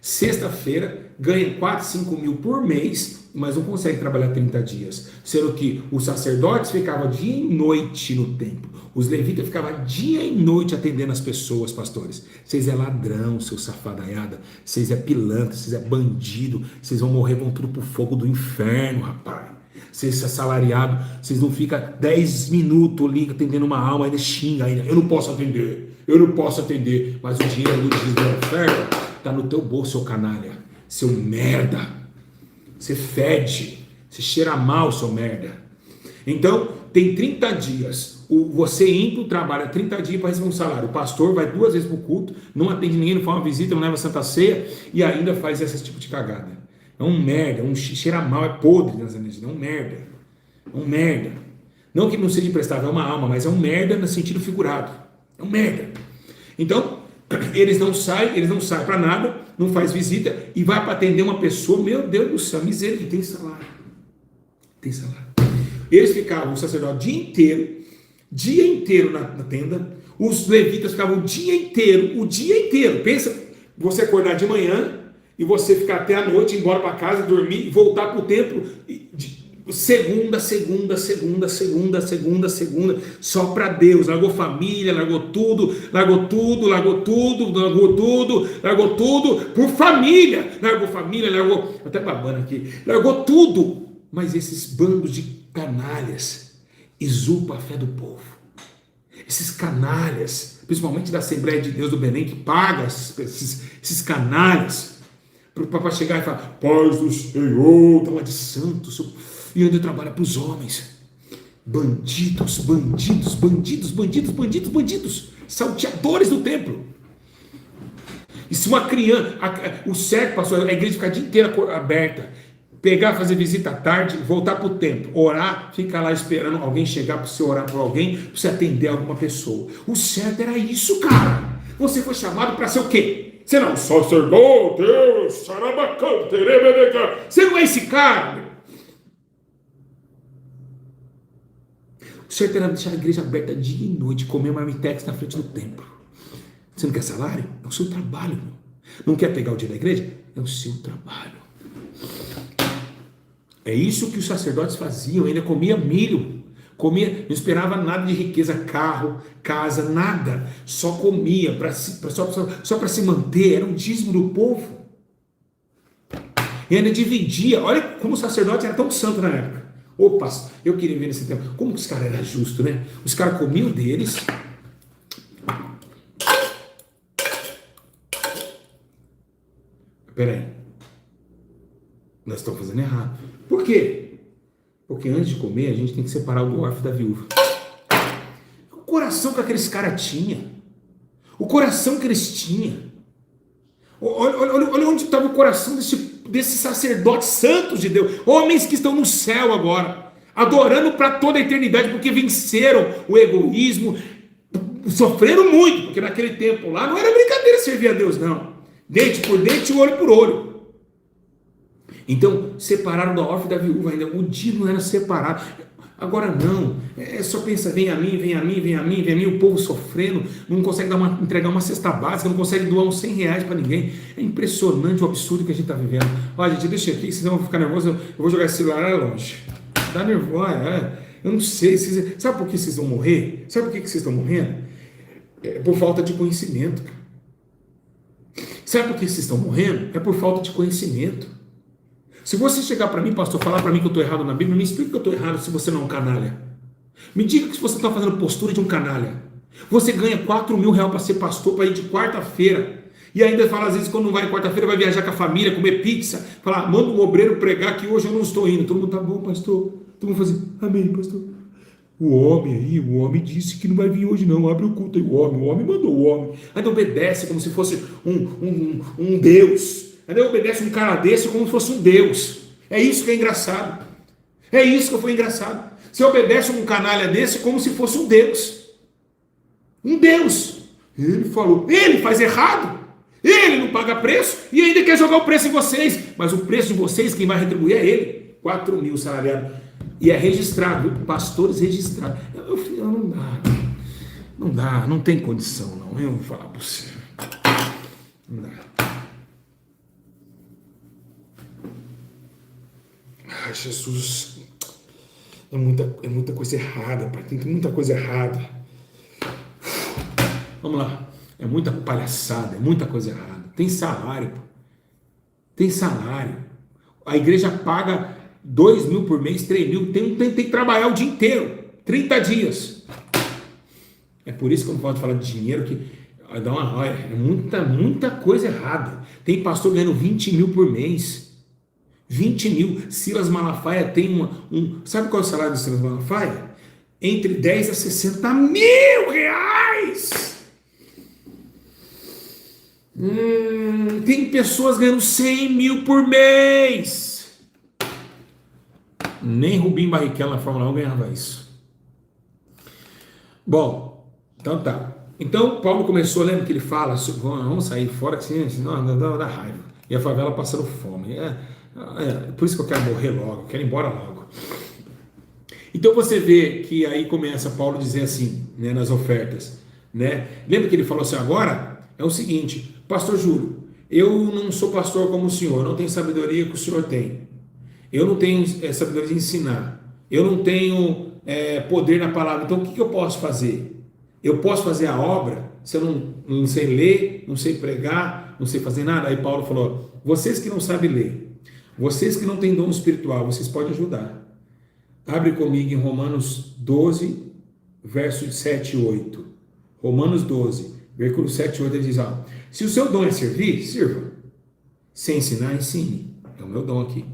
sexta-feira, ganham 4, 5 mil por mês, mas não conseguem trabalhar 30 dias. Sendo que os sacerdotes ficavam dia e noite no templo. Os levitas ficavam dia e noite atendendo as pessoas, pastores. Vocês é ladrão, seu safadaiada. Vocês é pilantra, vocês é bandido. Vocês vão morrer, vão tudo pro fogo do inferno, rapaz. Vocês é assalariado, vocês não ficam 10 minutos ali atendendo uma alma, ainda xinga, ainda. Eu não posso atender. Mas o dinheiro do dízimo da oferta está no teu bolso, seu canalha, seu merda. Você fede, você cheira mal, seu merda. Então, tem 30 dias. Você ímpio trabalha 30 dias para receber um salário. O pastor vai 2 vezes para o culto, não atende ninguém, não faz uma visita, não leva Santa Ceia e ainda faz esse tipo de cagada. É um merda, cheira mal, é podre, é um merda. É um merda. Não que não seja imprestável, é uma alma, mas é um merda no sentido figurado. É um merda. Então, eles não saem para nada, não faz visita e vai para atender uma pessoa, meu Deus do céu, miséria, tem salário. Eles ficavam, o sacerdote, dia inteiro na tenda, os levitas ficavam o dia inteiro. Pensa, você acordar de manhã e você ficar até a noite, ir embora para casa, dormir e voltar para o templo, segunda, só para Deus. Largou família, largou tudo por família. Largou, até babando aqui, largou tudo. Mas esses bandos de canalhas exultam a fé do povo. Esses canalhas, principalmente da Assembleia de Deus do Belém, que paga esses canalhas para chegar e falar, paz do Senhor, tá lá de santo, e onde trabalha para os homens. Bandidos, salteadores do templo. E se uma criança, o certo, pastor, a igreja ficar a dia inteiro aberta, pegar, fazer visita à tarde, voltar para o templo, orar, ficar lá esperando alguém chegar para você orar por alguém, para você atender alguma pessoa. O certo era isso, cara. Você foi chamado para ser o quê? Você não é um sacerdote, você não é esse cara, meu. O certo era deixar a igreja aberta dia e noite, comer marmitex na frente do templo. Você não quer salário? É o seu trabalho, meu. Não quer pegar o dia da igreja? É o seu trabalho. É isso que os sacerdotes faziam, ainda comia milho. Não esperava nada de riqueza, carro, casa, nada. Só comia, só para se manter, era um dízimo do povo. E ainda dividia. Olha como o sacerdote era tão santo na época. Opa, eu queria ver nesse tempo. Como que os caras eram justos, né? Os caras comiam deles. Peraí. Nós estamos fazendo errado. Por quê? Porque antes de comer, a gente tem que separar o órfão da viúva. O coração que aqueles caras tinham. O coração que eles tinham. Olha onde estava o coração desses sacerdotes santos de Deus. Homens que estão no céu agora. Adorando para toda a eternidade, porque venceram o egoísmo. Sofreram muito, porque naquele tempo lá não era brincadeira servir a Deus, não. Dente por dente, olho por olho. Então, separaram da órfã e da viúva ainda. O dízimo era separado. Agora não. Só pensa, vem a mim, o povo sofrendo, não consegue entregar uma cesta básica, não consegue doar uns 100 reais para ninguém. É impressionante o absurdo que a gente está vivendo. Olha, gente, deixa aqui, senão eu vou ficar nervoso, eu vou jogar esse celular longe. Dá nervoso, eu não sei. Sabe por que vocês vão morrer? Sabe por que vocês estão morrendo? Por falta de conhecimento. Sabe por que vocês estão morrendo? É por falta de conhecimento. Se você chegar para mim, pastor, falar para mim que eu estou errado na Bíblia, me explica que eu estou errado se você não é um canalha. Me diga que você está fazendo postura de um canalha. Você ganha 4 mil reais para ser pastor, para ir de quarta-feira. E ainda fala, às vezes, quando não vai quarta-feira, vai viajar com a família, comer pizza. Falar, manda um obreiro pregar que hoje eu não estou indo. Todo mundo, tá bom, pastor. Todo mundo fala assim, amém, pastor. O homem disse que não vai vir hoje não, abre o culto aí, o homem mandou o homem. Ainda obedece como se fosse um Deus. Ainda obedece um cara desse como se fosse um Deus. É isso que é engraçado. É isso que foi engraçado. Você obedece um canalha desse como se fosse um Deus. Um Deus. Ele falou, ele faz errado. Ele não paga preço e ainda quer jogar o preço em vocês. Mas o preço de vocês, quem vai retribuir é ele. 4 mil salariados. E é registrado, pastores registrados. Não dá, não tem condição não. Eu vou falar para você. Não dá. Ai, Jesus, é muita coisa errada, pai. Tem muita coisa errada. Vamos lá. É muita palhaçada, é muita coisa errada. Tem salário, pô. Tem salário. A igreja paga 2 mil por mês, 3 mil, tem que trabalhar o dia inteiro, 30 dias. É por isso que eu não posso falar de dinheiro, que dá uma raiva. É muita coisa errada. Tem pastor ganhando 20 mil por mês. 20 mil. Silas Malafaia tem sabe qual é o salário do Silas Malafaia? Entre 10 a 60 mil reais. Tem pessoas ganhando 100 mil por mês. Nem Rubinho Barrichello na Fórmula 1 ganhava isso. Bom, então tá. Então Paulo começou, lembra que ele fala, vamos sair fora, senão dá raiva. E a favela passando fome. Por isso que eu quero morrer logo, eu quero ir embora logo. Então você vê que aí começa Paulo a dizer assim, né, nas ofertas, né? Lembra que ele falou assim, agora é o seguinte, pastor Júlio, eu não sou pastor como o senhor, não tenho sabedoria que o senhor tem. Eu não tenho sabedoria de ensinar. Eu não tenho poder na palavra. Então o que eu posso fazer? Eu posso fazer a obra se eu não sei ler, não sei pregar, não sei fazer nada? Aí Paulo falou, vocês que não sabem ler, vocês que não têm dom espiritual, vocês podem ajudar. Abre comigo em Romanos 12, versos 7 e 8. Romanos 12, versículo 7 e 8, ele diz, se o seu dom é servir, sirva. Se ensinar, ensine. É o meu dom aqui.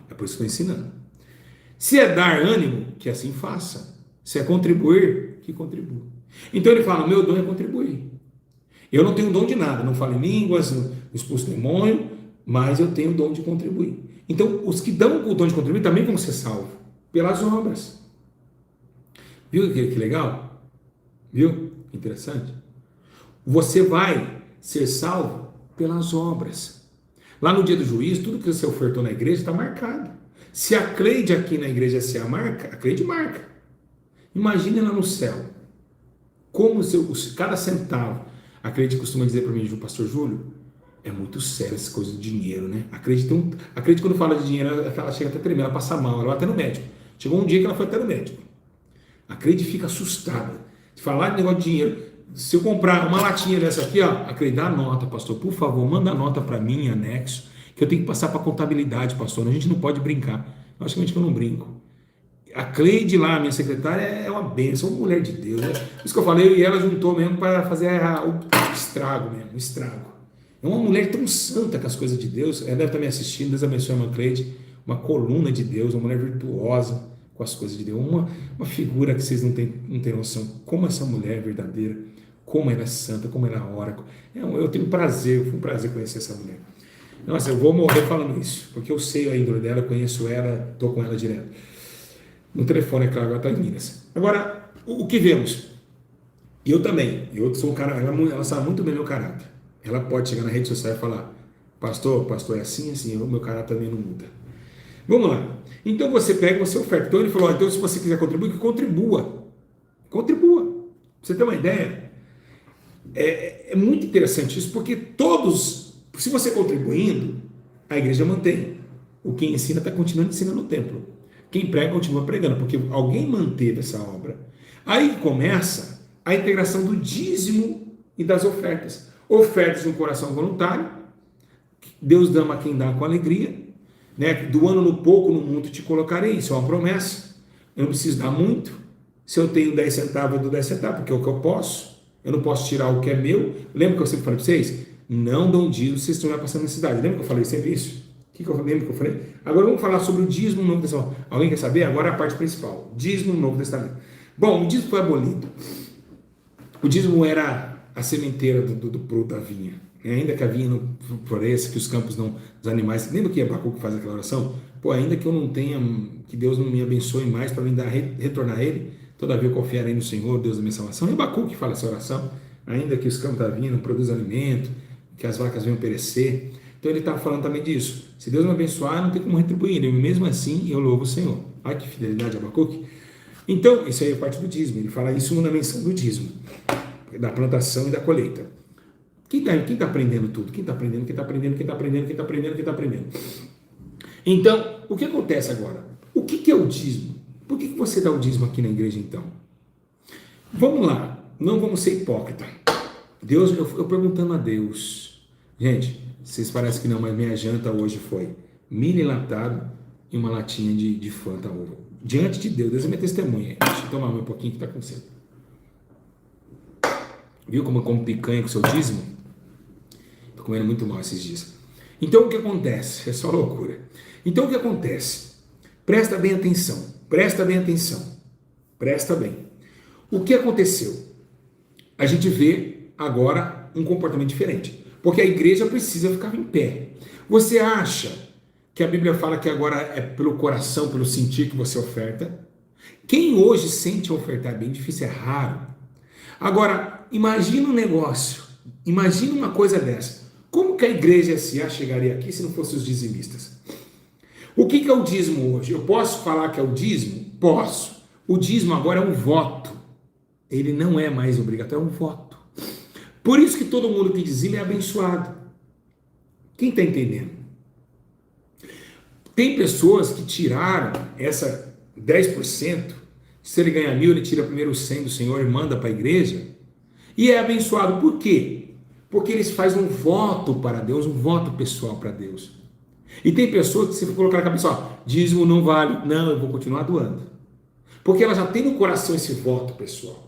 É por isso que eu estou ensinando. Se é dar ânimo, que assim faça. Se é contribuir, que contribua. Então ele fala, o meu dom é contribuir. Eu não tenho dom de nada, não falo em línguas, não expulso demônio, mas eu tenho o dom de contribuir. Então os que dão o dom de contribuir também vão ser salvos, pelas obras. Viu que legal? Viu? Interessante. Você vai ser salvo pelas obras. Lá no dia do juízo, tudo que você ofertou na igreja está marcado. Se a Cleide aqui na igreja se marca, a Cleide marca. Imagine lá no céu. Como cada centavo. A Cleide costuma dizer para mim, pastor Júlio, é muito sério essa coisa de dinheiro, né? A Cleide quando fala de dinheiro, ela chega até a tremer, ela passa mal, ela vai até no médico. Chegou um dia que ela foi até no médico. A Cleide fica assustada. De falar de negócio de dinheiro. Se eu comprar uma latinha dessa aqui, a Cleide, dá a nota, pastor, por favor, manda a nota para mim em anexo, que eu tenho que passar para contabilidade, pastor, a gente não pode brincar. Logicamente que eu não brinco. A Cleide lá, minha secretária, é uma bênção, uma mulher de Deus. Né? Por isso que eu falei, e ela juntou mesmo para fazer o estrago mesmo, o estrago. É uma mulher tão santa com as coisas de Deus, ela deve estar me assistindo, Deus abençoe a irmã Cleide, uma coluna de Deus, uma mulher virtuosa com as coisas de Deus, uma figura que vocês não têm noção, como essa mulher é verdadeira, como ela é santa, como ela ora. Eu tenho prazer, foi um prazer conhecer essa mulher. Nossa, eu vou morrer falando isso, porque eu sei a índole dela, eu conheço ela, estou com ela direto. No telefone, é claro, ela está em Minas. Agora, o que vemos? Eu também, eu sou um cara, ela sabe muito bem meu caráter. Ela pode chegar na rede social e falar, pastor, é assim, o meu caráter também não muda. Vamos lá. Então você pega, você oferta. Então ele falou, então se você quiser contribuir, que contribua. Contribua. Pra você ter uma ideia, é muito interessante isso, porque se você contribuindo, a igreja mantém. O que ensina está continuando ensinando no templo. Quem prega continua pregando, porque alguém manteve essa obra. Aí começa a integração do dízimo e das ofertas. Ofertas de um coração voluntário. Deus ama quem dá com alegria, né? Do ano no pouco, no muito te colocarei. Isso é uma promessa. Eu não preciso dar muito. Se eu tenho 10 centavos, eu dou 10 centavos, porque é o que eu posso. Eu não posso tirar o que é meu. Lembra que eu sempre falei para vocês? Não dão dízimo se vocês estiverem passando necessidade. Lembra que eu falei sempre isso? Lembra que eu falei? Agora vamos falar sobre o dízimo no Novo Testamento. Alguém quer saber? Agora é a parte principal. Dízimo no Novo Testamento. Bom, o dízimo foi abolido. O dízimo era a sementeira do produto da vinha. Ainda que a vinha não floresça, que os campos não, os animais. Lembra que Abacuque faz aquela oração? Pô, ainda que eu não tenha, que Deus não me abençoe mais para me dar, retornar a Ele, todavia eu confiarei no Senhor, Deus da minha salvação. E Abacuque fala essa oração. Ainda que os campos da vinha não produzam alimento, que as vacas venham perecer. Então ele está falando também disso. Se Deus me abençoar, não tem como retribuir. E mesmo assim, eu louvo o Senhor. Olha que fidelidade, Abacuque. Então, isso aí é parte do dízimo. Ele fala isso na menção do dízimo, da plantação e da colheita. Quem tá aprendendo tudo? Quem está aprendendo, quem está aprendendo, quem está aprendendo, quem está aprendendo, quem está aprendendo. Então, o que acontece agora? O que é o dízimo? Por que você dá o dízimo aqui na igreja, então? Vamos lá, não vamos ser hipócrita. Deus, eu perguntando a Deus. Gente, vocês parecem que não, mas minha janta hoje foi milho enlatado e uma latinha de Fanta ovo. Diante de Deus, Deus é minha testemunha. Deixa eu tomar um pouquinho que está acontecendo. Viu como eu como picanha com o seu dízimo? Estou comendo muito mal esses dias. Então o que acontece? É só loucura. Então o que acontece? Presta bem atenção. Presta bem atenção. Presta bem. O que aconteceu? A gente vê agora um comportamento diferente. Porque a igreja precisa ficar em pé. Você acha que a Bíblia fala que agora é pelo coração, pelo sentir que você oferta? Quem hoje sente ofertar é bem difícil, é raro. Agora, imagina um negócio, imagina uma coisa dessa. Como que a igreja S.A. chegaria aqui se não fossem os dizimistas? O que é o dízimo hoje? Eu posso falar que é o dízimo? Posso. O dízimo agora é um voto. Ele não é mais obrigatório, é um voto. Por isso que todo mundo que dizima é abençoado. Quem está entendendo? Tem pessoas que tiraram essa 10%. Se ele ganha 1.000, ele tira primeiro os 100 do Senhor e manda para a igreja. E é abençoado. Por quê? Porque eles fazem um voto para Deus, um voto pessoal para Deus. E tem pessoas que se colocar na cabeça, ó, dízimo não vale. Não, eu vou continuar doando. Porque ela já tem no coração esse voto pessoal.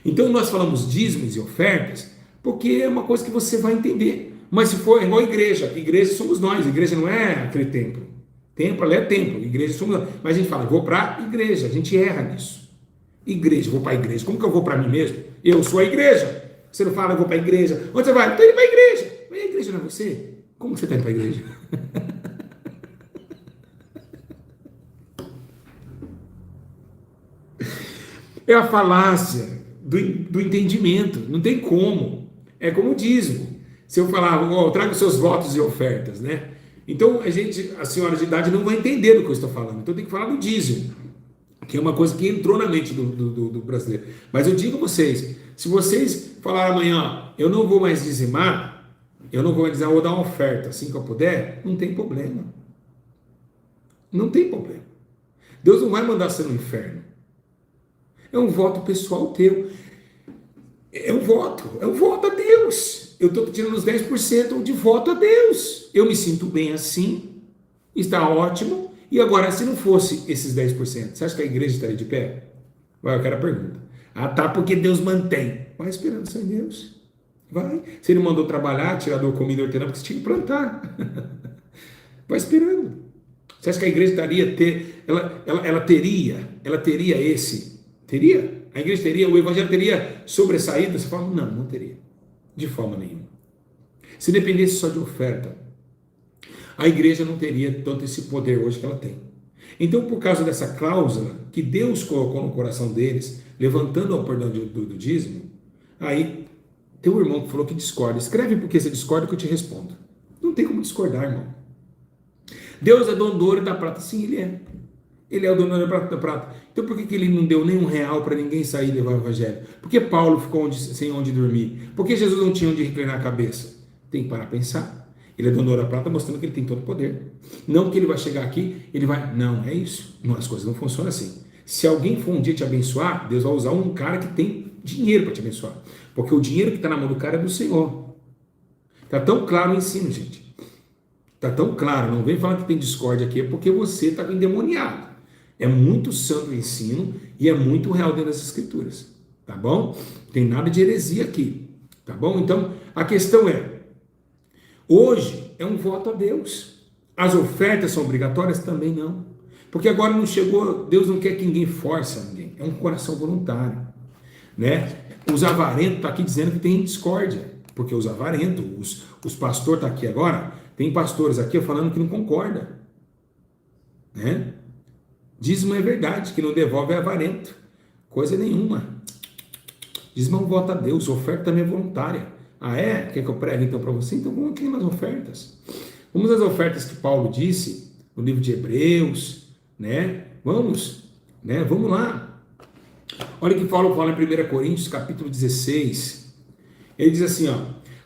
Então nós falamos dízimos e ofertas, porque é uma coisa que você vai entender. Mas se for, é igual a igreja. Igreja somos nós, igreja não é aquele templo. Templo ali é templo, igreja somos nós. Mas a gente fala, vou para a igreja, a gente erra nisso. Igreja, vou para a igreja. Como que eu vou para mim mesmo? Eu sou a igreja. Você não fala, eu vou para a igreja. Onde você vai? Estou indo para a igreja. Mas a igreja não é você? Como você está indo para a igreja? É a falácia do entendimento. Não tem como. É como o dízimo. Se eu falar, oh, traga os seus votos e ofertas, né? Então a senhora de idade não vai entender do que eu estou falando. Então tem que falar do dízimo, que é uma coisa que entrou na mente do brasileiro. Mas eu digo a vocês, se vocês falarem amanhã, eu não vou mais dizimar, eu não vou mais dizer, eu vou dar uma oferta assim que eu puder, não tem problema. Não tem problema. Deus não vai mandar você no inferno. É um voto pessoal teu. É um voto a Deus. Eu estou pedindo os 10% de voto a Deus. Eu me sinto bem assim, está ótimo. E agora, se não fosse esses 10%, você acha que a igreja estaria de pé? Vai, eu quero a pergunta. Ah, tá, porque Deus mantém. Vai esperando só em Deus. Vai. Se ele mandou trabalhar, tirador, comida, hortelã, porque você tinha que plantar. Vai esperando. Você acha que a igreja teria esse? Teria? A igreja teria, o evangelho teria sobressaído? Você fala, não teria. De forma nenhuma. Se dependesse só de oferta, a igreja não teria tanto esse poder hoje que ela tem. Então, por causa dessa cláusula que Deus colocou no coração deles, levantando ao perdão do dízimo, aí tem um irmão que falou que discorda. Escreve porque você discorda que eu te respondo. Não tem como discordar, irmão. Deus é dono do ouro e da prata. Sim, Ele é. Ele é o dono da prata. Então por que ele não deu nem R$1 para ninguém sair e levar o evangelho? Por que Paulo ficou sem onde dormir? Por que Jesus não tinha onde reclinar a cabeça? Tem que parar a pensar. Ele é dono do ouro e da prata, mostrando que ele tem todo o poder. Não que ele vai chegar aqui, ele vai... Não, é isso. Não, as coisas não funcionam assim. Se alguém for um dia te abençoar, Deus vai usar um cara que tem dinheiro para te abençoar. Porque o dinheiro que está na mão do cara é do Senhor. Está tão claro o ensino, gente. Está tão claro. Não vem falar que tem discórdia aqui, é porque você está endemoniado. É muito santo o ensino e é muito real dentro das Escrituras. Tá bom? Não tem nada de heresia aqui. Tá bom? Então, a questão é, hoje é um voto a Deus. As ofertas são obrigatórias? Também não. Porque agora não chegou, Deus não quer que ninguém force ninguém. É um coração voluntário. Né? Os avarentos estão aqui dizendo que tem discórdia. Porque os avarentos, os pastores estão aqui agora, tem pastores aqui falando que não concorda. Né? Dízimo é verdade, que não devolve é avarento. Coisa nenhuma. Dízimo é um voto a Deus, oferta também é voluntária. Ah é? Quer que eu pregue então para você? Então vamos aqui nas ofertas. Vamos às ofertas que Paulo disse no livro de Hebreus, né? Vamos lá. Olha o que Paulo fala em 1 Coríntios, capítulo 16. Ele diz assim, ó: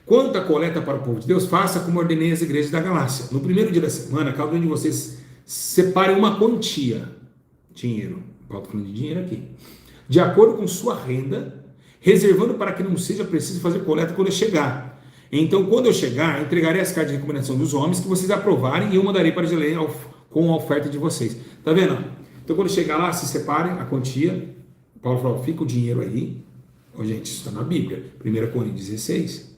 quanto à coleta para o povo de Deus, faça como ordenei às igrejas da Galácia. No primeiro dia da semana, cada um de vocês separe uma quantia, dinheiro, Paulo está falando de dinheiro aqui, de acordo com sua renda, reservando para que não seja preciso fazer coleta quando eu chegar. Então, quando eu chegar, entregarei as cartas de recomendação dos homens que vocês aprovarem e eu mandarei para Jerusalém com a oferta de vocês. Tá vendo? Então, quando chegar lá, se separem a quantia. Paulo falou, fica o dinheiro aí. Oh, gente, isso está na Bíblia, 1 Coríntios 16.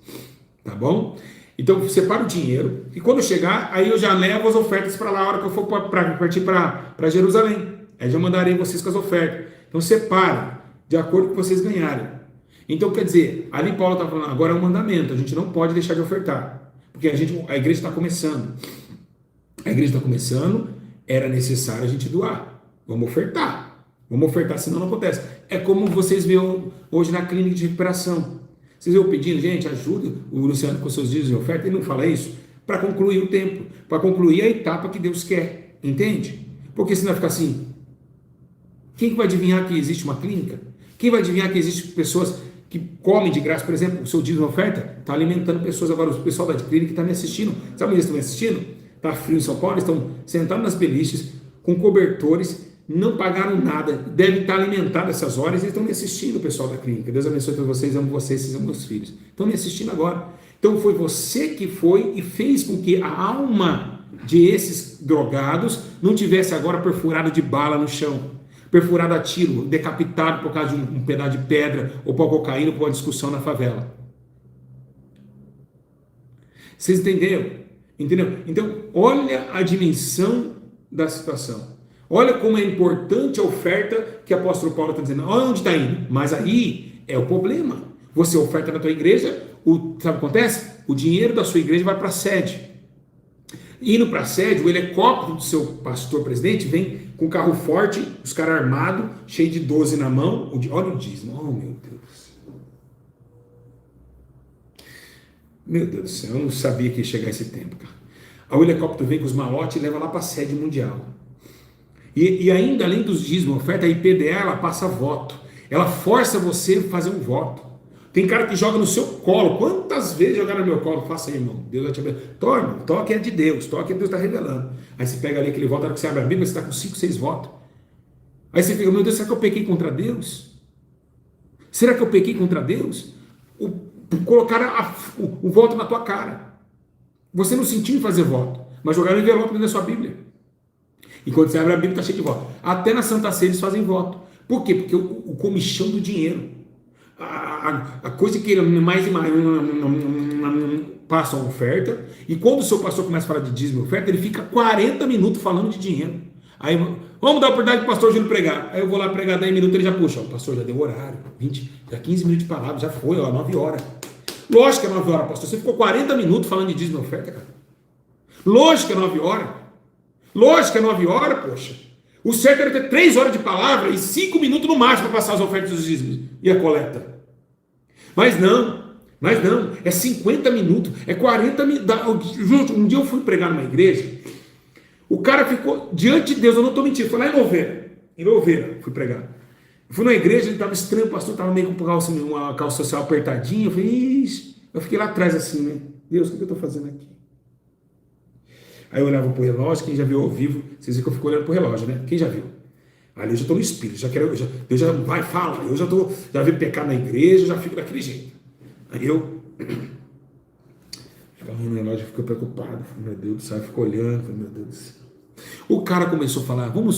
Tá bom? Então, separa o dinheiro e quando eu chegar, aí eu já levo as ofertas para lá, a hora que eu for partir para Jerusalém. Aí já mandarei vocês com as ofertas. Então, separa, de acordo com o que vocês ganharem. Então, quer dizer, ali Paulo está falando, agora é um mandamento, a gente não pode deixar de ofertar, porque a igreja está começando. A igreja está começando, era necessário a gente doar. Vamos ofertar, senão não acontece. É como vocês veem hoje na clínica de recuperação. Vocês veem pedindo, gente, ajuda o Luciano com seus dízimos de oferta, ele não fala isso para concluir o tempo, para concluir a etapa que Deus quer, entende? Porque senão vai ficar assim, quem que vai adivinhar que existe uma clínica? Quem vai adivinhar que existem pessoas que comem de graça, por exemplo, o seu dízimo de oferta está alimentando pessoas. Agora, o pessoal da clínica está me assistindo. Sabe onde eles estão me assistindo? Está frio em São Paulo, eles estão sentados nas beliches, com cobertores, não pagaram nada, devem estar alimentados essas horas e eles estão me assistindo, o pessoal da clínica. Deus abençoe todos vocês, amo vocês, vocês amam meus filhos. Estão me assistindo agora. Então foi você que foi e fez com que a alma de esses drogados não tivesse agora perfurada de bala no chão, perfurado a tiro, decapitado por causa de um pedaço de pedra, ou por cocaína, ou por uma discussão na favela. Vocês entenderam? Entendeu? Então, olha a dimensão da situação. Olha como é importante a oferta que o apóstolo Paulo está dizendo. Olha onde está indo. Mas aí é o problema. Você oferta na tua igreja, sabe o que acontece? O dinheiro da sua igreja vai para a sede. Indo para a sede, o helicóptero do seu pastor presidente vem com um carro forte, os caras armados, cheio de 12 na mão. Olha o dízimo. Oh, meu Deus. Meu Deus do céu, eu não sabia que ia chegar esse tempo, cara. Aí o helicóptero vem com os malotes e leva lá para a sede mundial. E ainda, além dos dízimos, a oferta, a IPDA, ela passa voto. Ela força você a fazer um voto. Tem cara que joga no seu colo. Quantas vezes jogaram no meu colo? Faça aí, irmão. Deus vai te abençoar. Irmão, toque é de Deus. Toque é Deus está revelando. Aí você pega ali aquele voto, na hora que você abre a Bíblia, você está com 5, 6 votos. Aí você fica, meu Deus, será que eu pequei contra Deus? Será que eu pequei contra Deus? Colocaram o voto na tua cara. Você não sentiu em fazer voto, mas jogaram o envelope dentro da sua Bíblia. E quando você abre a Bíblia, está cheio de voto. Até na Santa Ceia eles fazem voto. Por quê? Porque o comichão do dinheiro, a coisa que ele mais e mais passa a oferta, e quando o seu pastor começa a falar de dízimo e oferta, ele fica 40 minutos falando de dinheiro. Aí, vamos dar a oportunidade para o pastor Júlio pregar. Aí eu vou lá pregar 10 minutos, ele já puxa. O pastor já deu horário, 20, já 15 minutos de palavra, já foi, 9 horas. Lógico que é 9 horas, pastor. Você ficou 40 minutos falando de dízimo e oferta, cara. Lógico que é 9 horas. Lógico que é 9 horas, poxa. O certo era ter 3 horas de palavra e 5 minutos no máximo para passar as ofertas dos dízimos e a coleta. Mas não, é 50 minutos, é 40 minutos. Um dia eu fui pregar numa igreja, o cara ficou diante de Deus, eu não estou mentindo, foi lá em Louveira, fui pregar. Eu fui na igreja, ele estava estranho, o pastor estava meio com uma calça social apertadinha, eu falei, ixi, eu fiquei lá atrás assim, né? Deus, o que eu estou fazendo aqui? Aí eu olhava pro relógio, quem já viu ao vivo, vocês viram que eu fico olhando pro relógio, né? Quem já viu? Ali eu já estou no espírito, Deus já vai, fala, eu já vi pecar na igreja, já fico daquele jeito. Aí eu ficava no relógio, fico preocupado, meu Deus do céu, eu fico olhando, meu Deus do céu. O cara começou a falar, vamos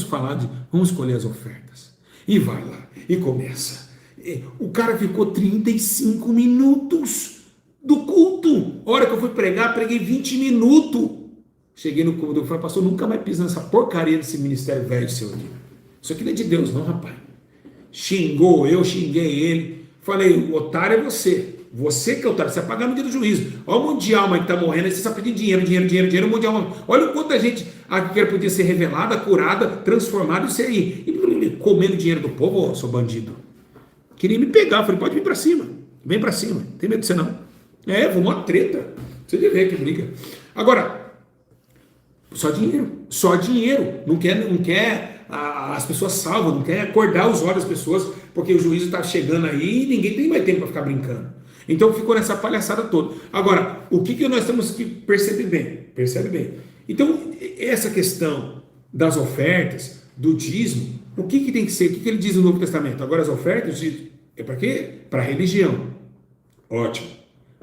escolher as ofertas. E vai lá, e começa. O cara ficou 35 minutos do culto. A hora que eu fui pregar, preguei 20 minutos. Cheguei no culto, eu falei, pastor, nunca mais piso nessa porcaria desse ministério velho seu aqui. Isso aqui não é de Deus não, rapaz. Xingou, eu xinguei ele. Falei, o otário é você. Você que é otário, você vai pagar no dia do juízo. Olha o monte de alma que está morrendo, aí você está pedindo dinheiro, um monte de alma. Olha o quanto a gente aqui podia ser revelada, curada, transformada, isso aí. E comendo dinheiro do povo, ô, seu bandido. Queria me pegar, falei, pode vir para cima. Vem para cima, não tem medo de você não. Vou uma treta. Você deve ver que briga. Agora, só dinheiro. Não quer as pessoas salvas, não quer acordar os olhos das pessoas, porque o juízo está chegando aí e ninguém tem mais tempo para ficar brincando. Então ficou nessa palhaçada toda. Agora, o que nós temos que perceber bem? Percebe bem. Então, essa questão das ofertas, do dízimo, o que tem que ser? O que ele diz no Novo Testamento? Agora as ofertas é para quê? Para a religião. Ótimo.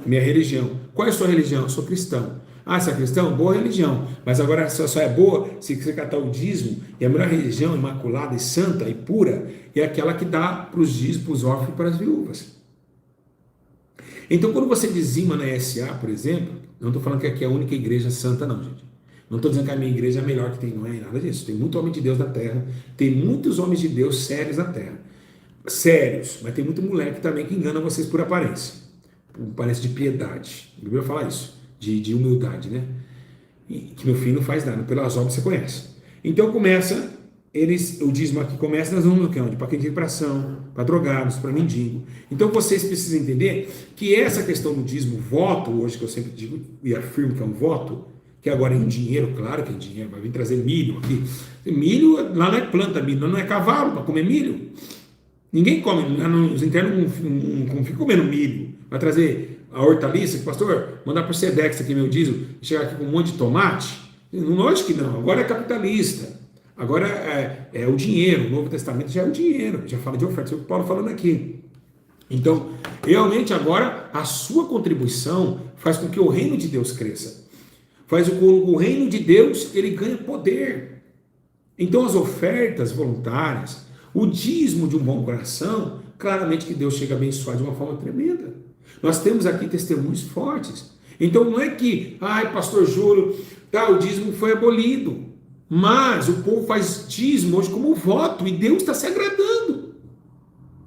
Minha religião. Qual é a sua religião? Eu sou cristão. Ah, você é cristão? Boa religião. Mas agora só é boa se você catar o dízimo. E a melhor religião, imaculada e santa e pura, é aquela que dá para os dízimos, para os órfãos e para as viúvas. Então, quando você dizima na SA, por exemplo, não estou falando que aqui é a única igreja santa, não, gente. Não estou dizendo que a minha igreja é a melhor que tem, não é nada disso. Tem muito homem de Deus na terra, tem muitos homens de Deus sérios na terra. Sérios, mas tem muito moleque também que engana vocês por aparência. Por aparência de piedade. A Bíblia fala isso, de humildade, né? E que no fim não faz nada, pelas obras você conhece. Então começa... o dízimo aqui começa nas mãos de paquete de recuperação, para drogados, para mendigo. Então vocês precisam entender que essa questão do dízimo, voto, hoje que eu sempre digo e afirmo que é um voto, que agora é em dinheiro, claro que é em dinheiro, vai vir trazer milho aqui. Milho, lá não é planta milho, não é cavalo para comer milho. Ninguém come, os internos não ficam comendo milho. Vai trazer a hortaliça, que pastor, mandar para o Sedex aqui meu dízimo, chegar aqui com um monte de tomate. Lógico que não, agora é capitalista. Agora é o dinheiro, o Novo Testamento já é o dinheiro, já fala de oferta, é o que Paulo falando aqui. Então, realmente agora a sua contribuição faz com que o reino de Deus cresça. Faz com que o reino de Deus ele ganhe poder. Então as ofertas voluntárias, o dízimo de um bom coração, claramente que Deus chega a abençoar de uma forma tremenda. Nós temos aqui testemunhos fortes. Então não é que, pastor Júlio, o dízimo foi abolido. Mas o povo faz dízimo hoje como voto e Deus está se agradando.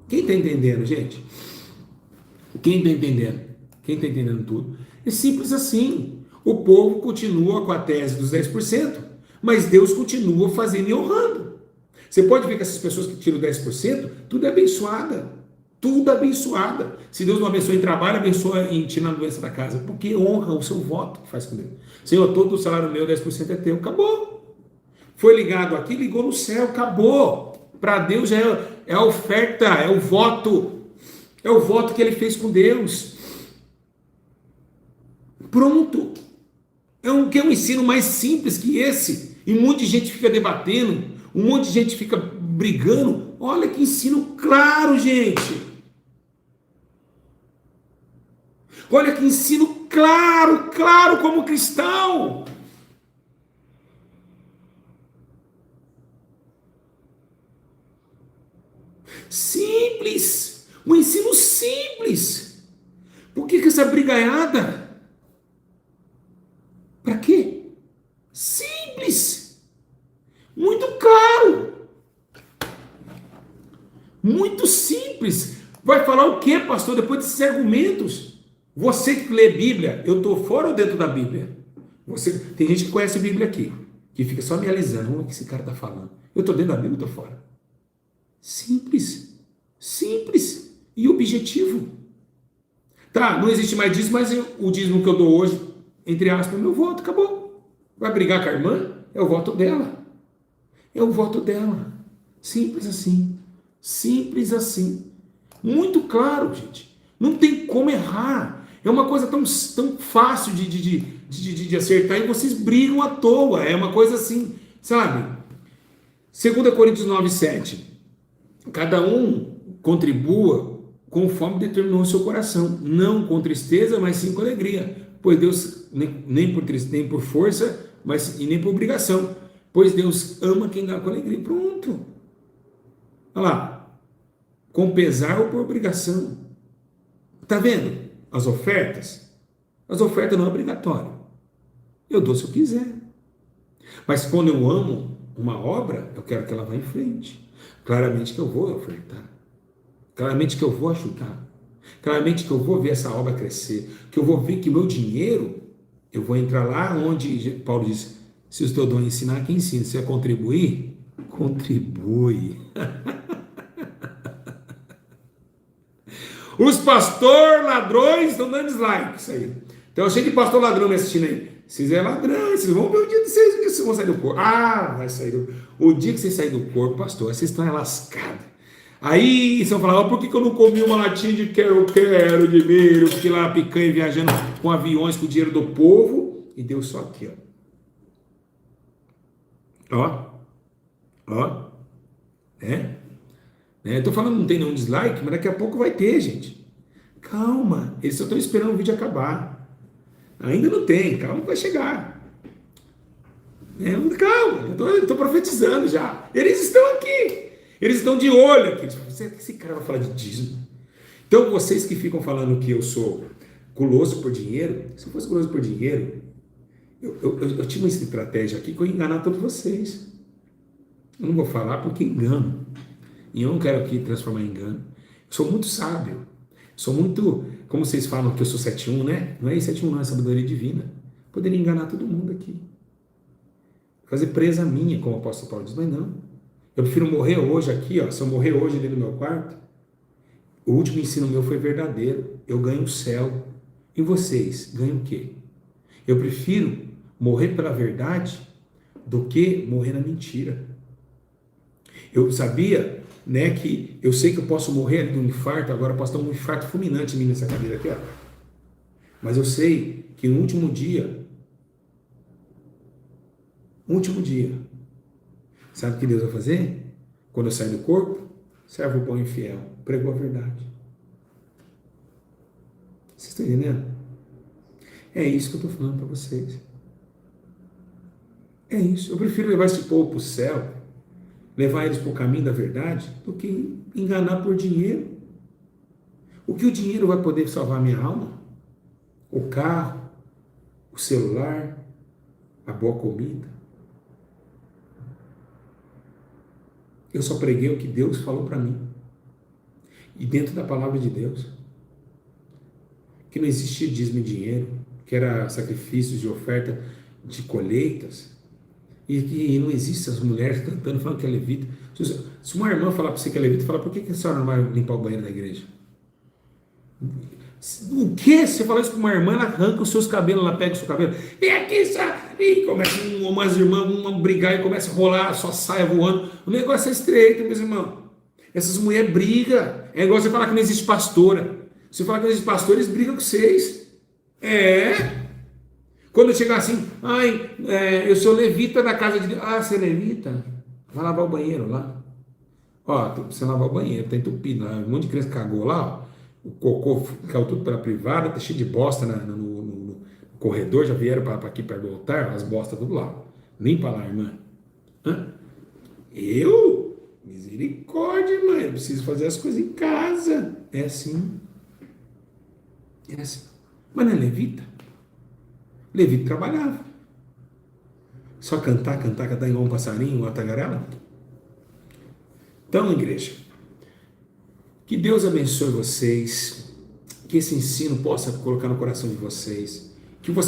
Quem está entendendo, gente? Quem está entendendo? Quem está entendendo tudo? É simples assim. O povo continua com a tese dos 10%, mas Deus continua fazendo e honrando. Você pode ver que essas pessoas que tiram 10%, tudo é abençoada. Tudo é abençoada. Se Deus não abençoa em trabalho, abençoa em tirar a doença da casa. Porque honra o seu voto que faz com Deus. Senhor, todo o salário meu, 10% é teu. Acabou. Foi ligado aqui, ligou no céu, acabou. Para Deus é a oferta, é o voto. É o voto que ele fez com Deus. Pronto. É um ensino mais simples que esse. E um monte de gente fica debatendo, um monte de gente fica brigando. Olha que ensino claro, gente. Olha que ensino claro como cristão. Simples, um ensino simples. Por que essa brigaiada? Para quê? Simples, muito claro, muito simples. Vai falar o que, pastor, depois desses argumentos? Você que lê Bíblia, eu estou fora ou dentro da Bíblia? Tem gente que conhece a Bíblia aqui, que fica só me analisando, o que esse cara está falando. Eu estou dentro da Bíblia, eu estou fora. Simples e objetivo. Tá, não existe mais dízimo, mas o dízimo que eu dou hoje, entre aspas, é meu voto, acabou. Vai brigar com a irmã? É o voto dela. É o voto dela. Simples assim. Muito claro, gente. Não tem como errar. É uma coisa tão fácil de acertar e vocês brigam à toa. É uma coisa assim, sabe? 2 Coríntios 9:7. Cada um contribua conforme determinou o seu coração, não com tristeza, mas sim com alegria, pois Deus, nem por tristeza, nem por força, mas e nem por obrigação, pois Deus ama quem dá com alegria. Pronto. Olha lá, com pesar ou por obrigação. Está vendo? As ofertas não é obrigatório. Eu dou se eu quiser. Mas quando eu amo uma obra, eu quero que ela vá em frente. Claramente que eu vou ofertar. Claramente que eu vou ajudar. Claramente que eu vou ver essa obra crescer. Que eu vou ver que o meu dinheiro, eu vou entrar lá onde Paulo diz, se o teu dom é ensinar, que ensina. Se é contribuir, contribui. Os pastor ladrões estão dando dislike. Isso aí. Então eu sei de pastor ladrão me assistindo aí. Vocês é ladrão, vocês vão ver o dia de vocês, que vocês vão sair do corpo. Ah, vai sair do... O dia que vocês saírem do corpo, pastor, vocês estão lascados. Aí vocês vão falar, por que eu não comi uma latinha de quero de milho, fiquei lá picanha viajando com aviões com o dinheiro do povo, e deu só aqui, ó. Ó. Eu tô falando não tem nenhum dislike, mas daqui a pouco vai ter, gente. Calma, eles só estão esperando o vídeo acabar. Ainda não tem, calma que vai chegar. Calma, eu estou profetizando já. Eles estão aqui. Eles estão de olho aqui. Esse cara vai falar de dízimo. Então, vocês que ficam falando que eu sou guloso por dinheiro, se eu fosse guloso por dinheiro, eu tinha uma estratégia aqui que eu ia enganar todos vocês. Eu não vou falar porque engano. E eu não quero aqui transformar em engano. Eu sou muito sábio. Sou muito, como vocês falam que eu sou 7-1, né? Não é 7-1 não, é sabedoria divina. Poderia enganar todo mundo aqui. Fazer presa minha, como o apóstolo Paulo diz, mas não. Eu prefiro morrer hoje aqui, ó. Se eu morrer hoje dentro do meu quarto, o último ensino meu foi verdadeiro. Eu ganho o céu. E vocês ganham o quê? Eu prefiro morrer pela verdade do que morrer na mentira. Eu sabia, né, que eu sei que eu posso morrer de um infarto, agora eu posso ter um infarto fulminante em mim nessa cadeira aqui, ó. Mas eu sei que no último dia, sabe o que Deus vai fazer? Quando eu sair do corpo, servo bom e fiel, pregou a verdade. Vocês estão entendendo? É isso que eu estou falando para vocês. É isso. Eu prefiro levar esse povo para o céu, levar eles para o caminho da verdade, do que enganar por dinheiro. O que o dinheiro vai poder salvar a minha alma? O carro, o celular, a boa comida. Eu só preguei o que Deus falou para mim. E dentro da palavra de Deus. Que não existia dízimo em dinheiro, que era sacrifícios de oferta de colheitas. E que não existe as mulheres cantando, falando que é levita. Se uma irmã falar para você que é levita, fala, por que a senhora não vai limpar o banheiro da igreja? O que? Você fala isso para uma irmã, ela arranca os seus cabelos, ela pega o seu cabelo, e aqui, e começa umas irmãs, uma brigar e começa a rolar, só saia voando. O negócio é estreito, meus irmãos. Essas mulheres brigam. É igual você falar que não existe pastora. Você falar que não existe pastor, eles brigam com vocês. Quando chegar assim, eu sou levita da casa de Deus. Ah, você é levita? Vai lavar o banheiro lá. Ó, você lavar o banheiro, tá entupido lá. Um monte de criança cagou lá, ó. O cocô caiu tudo pela privada, tá cheio de bosta no corredor, já vieram para aqui perto do altar, as bostas tudo lá. Limpa lá, irmã. Misericórdia, irmã, eu preciso fazer as coisas em casa. É assim. Mas não é levita? Levita trabalhava. Só cantar igual um passarinho, uma tagarela? Então, igreja, que Deus abençoe vocês, que esse ensino possa colocar no coração de vocês, que vocês